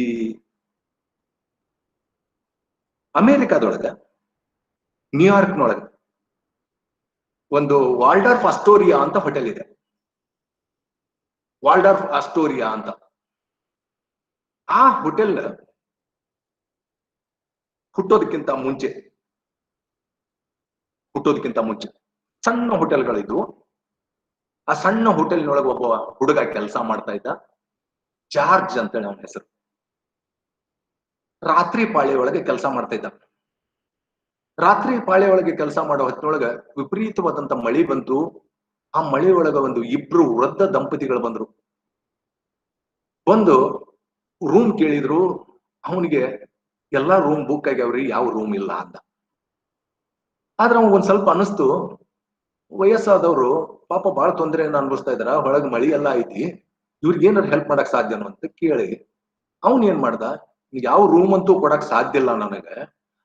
ಅಮೆರಿಕಾದೊಳಗ, ನ್ಯೂಯಾರ್ಕ್ನೊಳಗೆ ಒಂದು ವಾಲ್ಡಾರ್ಫ್ ಅಸ್ಟೋರಿಯಾ ಅಂತ ಹೋಟೆಲ್ ಇದೆ. ವಾಲ್ಡಾರ್ಫ್ ಅಸ್ಟೋರಿಯಾ ಅಂತ. ಆ ಹೋಟೆಲ್ ಹುಟ್ಟೋದಕ್ಕಿಂತ ಮುಂಚೆ ಸಣ್ಣ ಹೋಟೆಲ್ಗಳಿದ್ವು. ಆ ಸಣ್ಣ ಹೋಟೆಲ್ನೊಳಗೆ ಒಬ್ಬ ಹುಡುಗ ಕೆಲಸ ಮಾಡ್ತಾ ಇದ್ದ, ಜಾರ್ಜ್ ಅಂತೇಳಿ ಅವನ ಹೆಸರು. ರಾತ್ರಿ ಪಾಳಿ ಒಳಗೆ ಕೆಲಸ ಮಾಡ್ತಾ ಇದ್ದ. ರಾತ್ರಿ ಪಾಳಿ ಒಳಗೆ ಕೆಲಸ ಮಾಡೋ ಹೊತ್ತಿನೊಳಗ ವಿಪರೀತವಾದಂತ ಮಳಿ ಬಂತು. ಆ ಮಳೆ ಒಳಗ ಒಂದು ಇಬ್ರು ವೃದ್ಧ ದಂಪತಿಗಳು ಬಂದ್ರು. ಬಂದು ರೂಮ್ ಕೇಳಿದ್ರು. ಅವನಿಗೆ ಎಲ್ಲಾ ರೂಮ್ ಬುಕ್ ಆಗ್ಯಾವ್ರಿ, ಯಾವ ರೂಮ್ ಇಲ್ಲ ಅಂತ. ಆದ್ರೆ ಅವಾಗ ಒಂದ್ ಸ್ವಲ್ಪ ಅನಿಸ್ತು, ವಯಸ್ಸಾದವ್ರು ಪಾಪ ಬಹಳ ತೊಂದರೆಯನ್ನ ಅನ್ಭವಿಸ್ತಾ ಇದಾರ, ಹೊಳಗ್ ಮಳಿ ಎಲ್ಲ ಐತಿ, ಇವ್ರಿಗೆ ಏನಾರು ಹೆಲ್ಪ್ ಮಾಡಕ್ ಸಾಧ್ಯನೋ ಅಂತ ಕೇಳಿ ಅವನ್ ಏನ್ ಮಾಡ್ದ, ಯಾವ ರೂಮ್ ಅಂತೂ ಕೊಡಕ್ ಸಾಧ್ಯ ಇಲ್ಲ ನನಗೆ,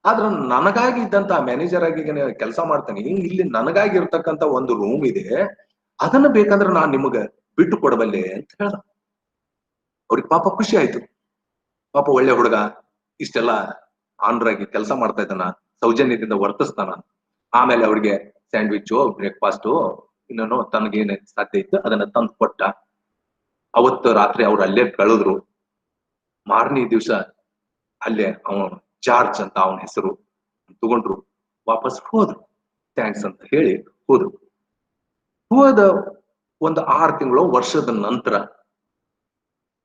ಆದ್ರ ನನಗಾಗಿ ಇದ್ದಂತ ಮ್ಯಾನೇಜರ್ ಆಗಿ ಕೆಲಸ ಮಾಡ್ತಾನೆ, ಇಲ್ಲಿ ನನಗಾಗಿ ಇರ್ತಕ್ಕಂತ ಒಂದು ರೂಮ್ ಇದೆ, ಅದನ್ನ ಬೇಕಂದ್ರೆ ನಾನ್ ನಿಮಗ ಬಿಟ್ಟು ಕೊಡಬಲ್ಲೆ ಅಂತ ಹೇಳ್ದ. ಅವ್ರಿಗೆ ಪಾಪ ಖುಷಿ ಆಯ್ತು. ಪಾಪ ಒಳ್ಳೆ ಹುಡುಗ, ಇಷ್ಟೆಲ್ಲ ಆನರ್ ಆಗಿ ಕೆಲಸ ಮಾಡ್ತಾ ಇದ್ದಾನ, ಸೌಜನ್ಯದಿಂದ ವರ್ತಿಸ್ತಾನ. ಆಮೇಲೆ ಅವ್ರಿಗೆ ಸ್ಯಾಂಡ್ವಿಚ್, ಬ್ರೇಕ್ಫಾಸ್ಟ್, ಇನ್ನೇನೋ ತನಗೇನು ಸಾಧ್ಯ ಇತ್ತು ಅದನ್ನ ತಂದು ಕೊಟ್ಟ. ಅವತ್ತು ರಾತ್ರಿ ಅವ್ರು ಅಲ್ಲೇ ಕಳೆದ್ರು. ಮಾರನೇ ದಿವ್ಸ ಅಲ್ಲೇ ಅವನು ಜಾರ್ಜ್ ಅಂತ ಅವನ ಹೆಸರು ತಗೊಂಡ್ರು, ವಾಪಸ್ ಹೋದ್ರು. ಥ್ಯಾಂಕ್ಸ್ ಅಂತ ಹೇಳಿ ಹೋದ್ರು. ಹೋದ ಒಂದು 6 ತಿಂಗಳು ವರ್ಷದ ನಂತರ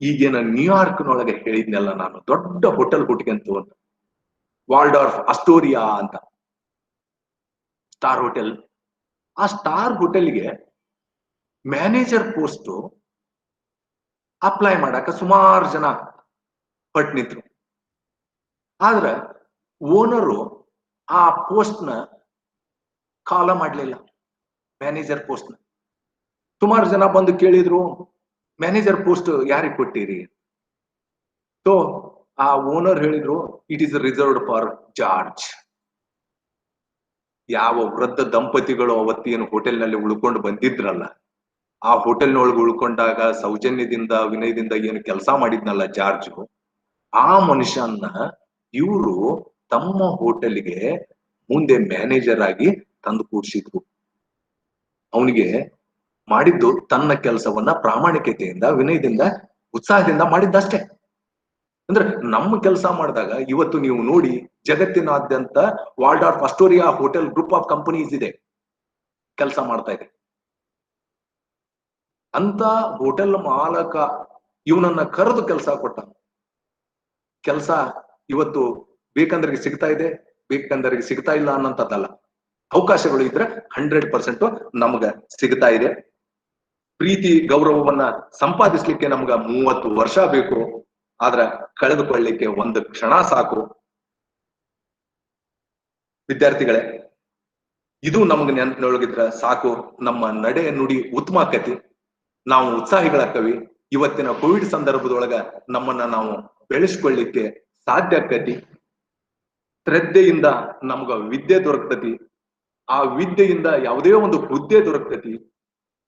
ಈಗೇನ ನ್ಯೂಯಾರ್ಕ್ನೊಳಗೆ ಹೇಳಿದ್ನೆಲ್ಲ ನಾನು, ದೊಡ್ಡ ಹೋಟೆಲ್ ಹುಟ್ಕಂತು ಅಂತ, ವಾಲ್ಡಾರ್ಫ್ ಅಸ್ಟೋರಿಯಾ ಅಂತ ಸ್ಟಾರ್ ಹೋಟೆಲ್. ಆ ಸ್ಟಾರ್ ಹೋಟೆಲ್ಗೆ ಮ್ಯಾನೇಜರ್ ಪೋಸ್ಟ್ ಅಪ್ಲೈ ಮಾಡಾಕ ಸುಮಾರು ಜನ ಪಟ್ ನಿಂತ್ರು. ಆದ್ರೆ ಓನರು ಆ ಪೋಸ್ಟ್ ನ ಕಾಲ ಮಾಡ್ಲಿಲ್ಲ, ಮ್ಯಾನೇಜರ್ ಪೋಸ್ಟ್ ನ. ಸುಮಾರು ಜನ ಬಂದು ಕೇಳಿದ್ರು, ಮ್ಯಾನೇಜರ್ ಪೋಸ್ಟ್ ಯಾರಿಗೆ ಕೊಟ್ಟಿರಿ? ಸೊ ಆ ಓನರ್ ಹೇಳಿದ್ರು, it is reserved for George. ಯಾವ ವೃದ್ಧ ದಂಪತಿಗಳು ಅವತ್ತೇನು ಹೋಟೆಲ್ನಲ್ಲಿ ಉಳ್ಕೊಂಡು ಬಂದಿದ್ರಲ್ಲ, ಆ ಹೋಟೆಲ್ನೊಳಗೆ ಉಳ್ಕೊಂಡಾಗ ಸೌಜನ್ಯದಿಂದ ವಿನಯದಿಂದ ಏನು ಕೆಲಸ ಮಾಡಿದ್ನಲ್ಲ ಜಾರ್ಜ್, ಆ ಮನುಷ್ಯನ್ನ ಇವರು ತಮ್ಮ ಹೋಟೆಲ್ಗೆ ಮುಂದೆ ಮ್ಯಾನೇಜರ್ ಆಗಿ ತಂದು ಕೂಡಿಸಿದ್ರು. ಅವನಿಗೆ ಮಾಡಿದ್ದು ತನ್ನ ಕೆಲಸವನ್ನ ಪ್ರಾಮಾಣಿಕತೆಯಿಂದ, ವಿನಯದಿಂದ, ಉತ್ಸಾಹದಿಂದ ಮಾಡಿದ್ದಷ್ಟೇ. ಅಂದ್ರೆ ನಮ್ಮ ಕೆಲಸ ಮಾಡಿದಾಗ ಇವತ್ತು ನೀವು ನೋಡಿ ಜಗತ್ತಿನಾದ್ಯಂತ ವಾಲ್ಡಾರ್ಫ್ ಅಸ್ಟೋರಿಯಾ ಹೋಟೆಲ್ ಗ್ರೂಪ್ ಆಫ್ ಕಂಪನೀಸ್ ಇದೆ, ಕೆಲಸ ಮಾಡ್ತಾ ಇದೆ. ಅಂತ ಹೋಟೆಲ್ ಮಾಲಕ ಇವನನ್ನ ಕರೆದು ಕೆಲಸ ಕೊಟ್ಟ. ಕೆಲಸ ಇವತ್ತು ಬೇಕಂದ್ರಿಗೆ ಸಿಗ್ತಾ ಇದೆ, ಬೇಕಂದ್ರಿಗೆ ಸಿಗ್ತಾ ಇಲ್ಲ ಅನ್ನೋಂಥದ್ದಲ್ಲ. ಅವಕಾಶಗಳು ಇದ್ರೆ 100% ನಮ್ಗ ಸಿಗ್ತಾ ಇದೆ. ಪ್ರೀತಿ ಗೌರವವನ್ನ ಸಂಪಾದಿಸ್ಲಿಕ್ಕೆ ನಮ್ಗ 30 ವರ್ಷ ಬೇಕು, ಆದ್ರೆ ಕಳೆದುಕೊಳ್ಳಿಕ್ಕೆ 1 ಕ್ಷಣ ಸಾಕು. ವಿದ್ಯಾರ್ಥಿಗಳೇ, ಇದು ನಮ್ಗೆ ನೆನಪಿನೊಳಗಿದ್ರೆ ಸಾಕು. ನಮ್ಮ ನಡೆ ನುಡಿ ಉತ್ತಮ ಆಕತಿ, ನಾವು ಉತ್ಸಾಹಿಗಳಾಕವಿ. ಇವತ್ತಿನ ಕೋವಿಡ್ ಸಂದರ್ಭದೊಳಗ ನಮ್ಮನ್ನ ನಾವು ಬೆಳೆಸ್ಕೊಳ್ಳಿಕ್ಕೆ ಸಾಧ್ಯ ಆಕತಿ. ಶ್ರದ್ಧೆಯಿಂದ ನಮ್ಗ ವಿದ್ಯೆ ದೊರಕತತಿ, ಆ ವಿದ್ಯೆಯಿಂದ ಯಾವುದೇ ಒಂದು ಹುದ್ದೆ ದೊರಕತತಿ,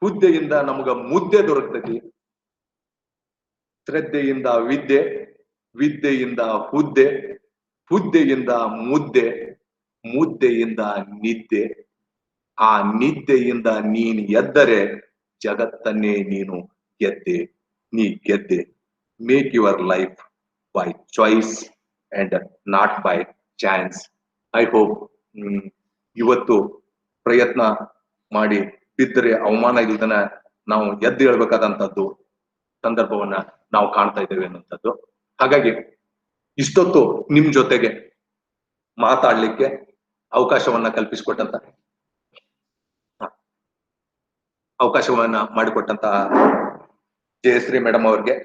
ಹುದ್ದೆಯಿಂದ ನಮ್ಗ ಮುದ್ದೆ ದೊರಕತತಿ. ಶ್ರದ್ಧೆಯಿಂದ ವಿದ್ಯೆ, ವಿದ್ಯೆಯಿಂದ ಹುದ್ದೆ, ಹುದ್ದೆಯಿಂದ ಮುದ್ದೆ, ಮುದ್ದೆಯಿಂದ ನಿದ್ದೆ, ಆ ನಿದ್ದೆಯಿಂದ ನೀನು ಎದ್ದರೆ ಜಗತ್ತನ್ನೇ ನೀನು ಗೆದ್ದೆ, ನೀ ಗೆದ್ದೆ. Make your life by choice and not by chance. I hope ಇವತ್ತು ಪ್ರಯತ್ನ ಮಾಡಿ ಬಿದ್ದರೆ ಅವಮಾನ ಇಲ್ದನ ನಾವು ಎದ್ದು ಹೇಳ್ಬೇಕಾದಂತದ್ದು ಸಂದರ್ಭವನ್ನ ನಾವು ಕಾಣ್ತಾ ಇದ್ದೇವೆ ಅನ್ನುವಂಥದ್ದು. ಹಾಗಾಗಿ ಇಷ್ಟೊತ್ತು ನಿಮ್ ಜೊತೆಗೆ ಮಾತಾಡ್ಲಿಕ್ಕೆ ಅವಕಾಶವನ್ನ ಕಲ್ಪಿಸಿಕೊಟ್ಟಂತ ಅವಕಾಶವನ್ನ ಮಾಡಿಕೊಟ್ಟಂತ ಜಯಶ್ರೀ ಮೇಡಮ್ ಅವ್ರಿಗೆ,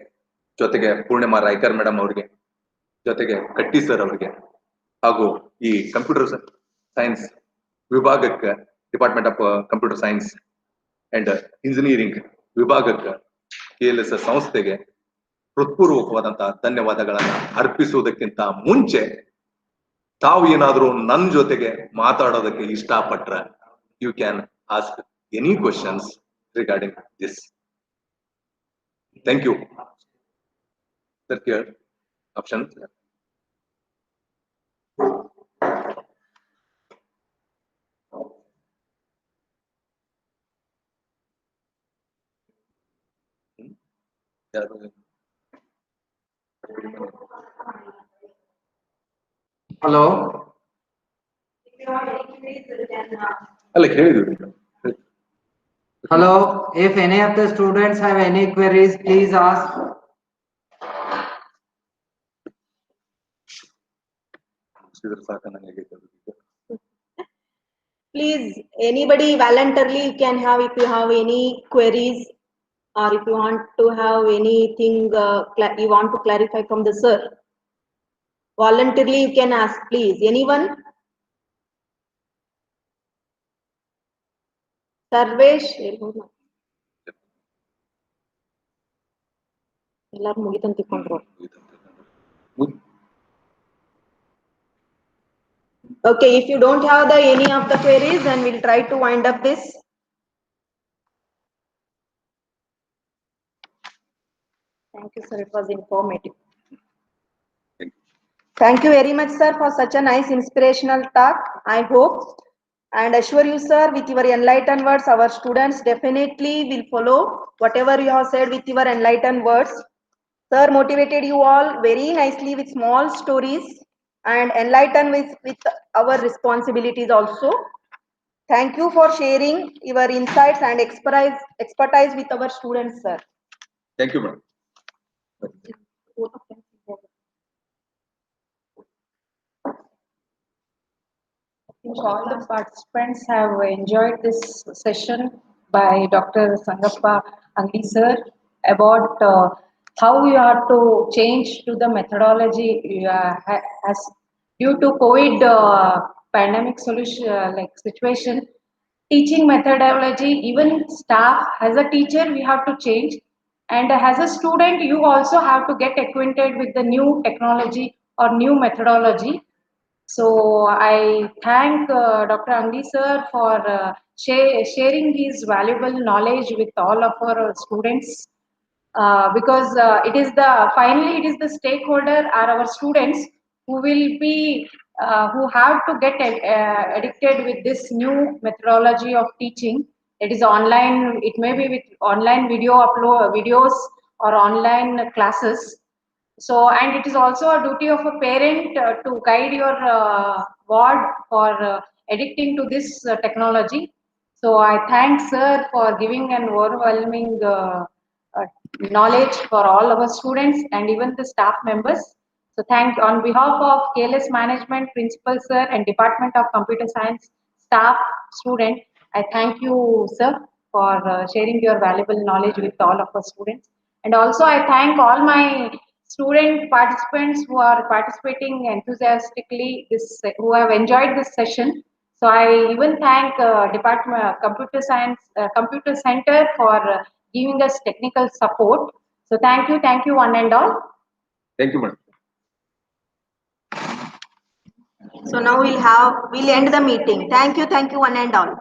ಜೊತೆಗೆ ಪೂರ್ಣಿಮಾ ರಾಯ್ಕರ್ ಮೇಡಮ್ ಅವ್ರಿಗೆ, ಜೊತೆಗೆ ಕಟ್ಟಿ ಸರ್ ಅವ್ರಿಗೆ, ಹಾಗೂ ಈ ಕಂಪ್ಯೂಟರ್ ಸೈನ್ಸ್ ವಿಭಾಗಕ್ಕೆ, department of computer science and engineering ವಿಭಾಗಕ್ಕೆ, KLS ಸಂಸ್ಥೆಗೆ ಹೃತ್ಪೂರ್ವಕವಾದಂತಹ ಧನ್ಯವಾದಗಳನ್ನ ಅರ್ಪಿಸುವುದಕ್ಕಿಂತ ಮುಂಚೆ ತಾವು ಏನಾದ್ರೂ ನನ್ನ ಜೊತೆಗೆ ಮಾತಾಡೋದಕ್ಕೆ ಇಷ್ಟಪಟ್ರ you can ask any questions regarding this. Thank you sir. Option Hello. ಅಲ್ಲ ಹೇಳಿದ್ವಿ. Hello. If any of the students have any queries, please ask. Please, anybody voluntarily you can have, if you have any queries or if you want to have anything you want to clarify from the sir, voluntarily you can ask, please. Anyone? Sarvesh, ಎಲ್ಲರೂ ಮುಗಿತಂತ ತಿಳ್ಕೊಂಡ್ರು. Okay, if you don't have any of the queries, then we'll try to wind up this. Thank you, sir. It was informative. Thank you very much, sir, for such a nice inspirational talk. I hope and assure you, sir, with your enlightened words, our students definitely will follow whatever you have said with your enlightened words. Sir motivated you all very nicely with small stories and enlightened with our responsibilities also. Thank you for sharing your insights and expertise with our students, sir. Thank you, ma'am. All the participants have enjoyed this session by Dr. Sangappa Angli sir about how you have to change to the methodology as due to COVID pandemic solution situation. Teaching methodology, even staff, as a teacher we have to change, and as a student you also have to get acquainted with the new technology or new methodology. So I thank Dr. Angli sir for sharing his valuable knowledge with all of our students, because finally it is the stakeholder are our students who will be who have to get addicted with this new methodology of teaching. It is online, it may be with online videos or online classes. So, and it is also a duty of a parent to guide your ward for addicting to this technology. So, I thank sir for giving an overwhelming knowledge for all our students and even the staff members. So, thank on behalf of KLS Management, Principal Sir, and Department of Computer Science staff, student, I thank you, sir, for sharing your valuable knowledge with all of our students. And also, I thank all my student participants who are participating enthusiastically, who have enjoyed this session. So I even thank Department Computer Science Computer Center for giving us technical support. So thank you one and all. Thank you, madam. So now we'll end the meeting. Thank you one and all.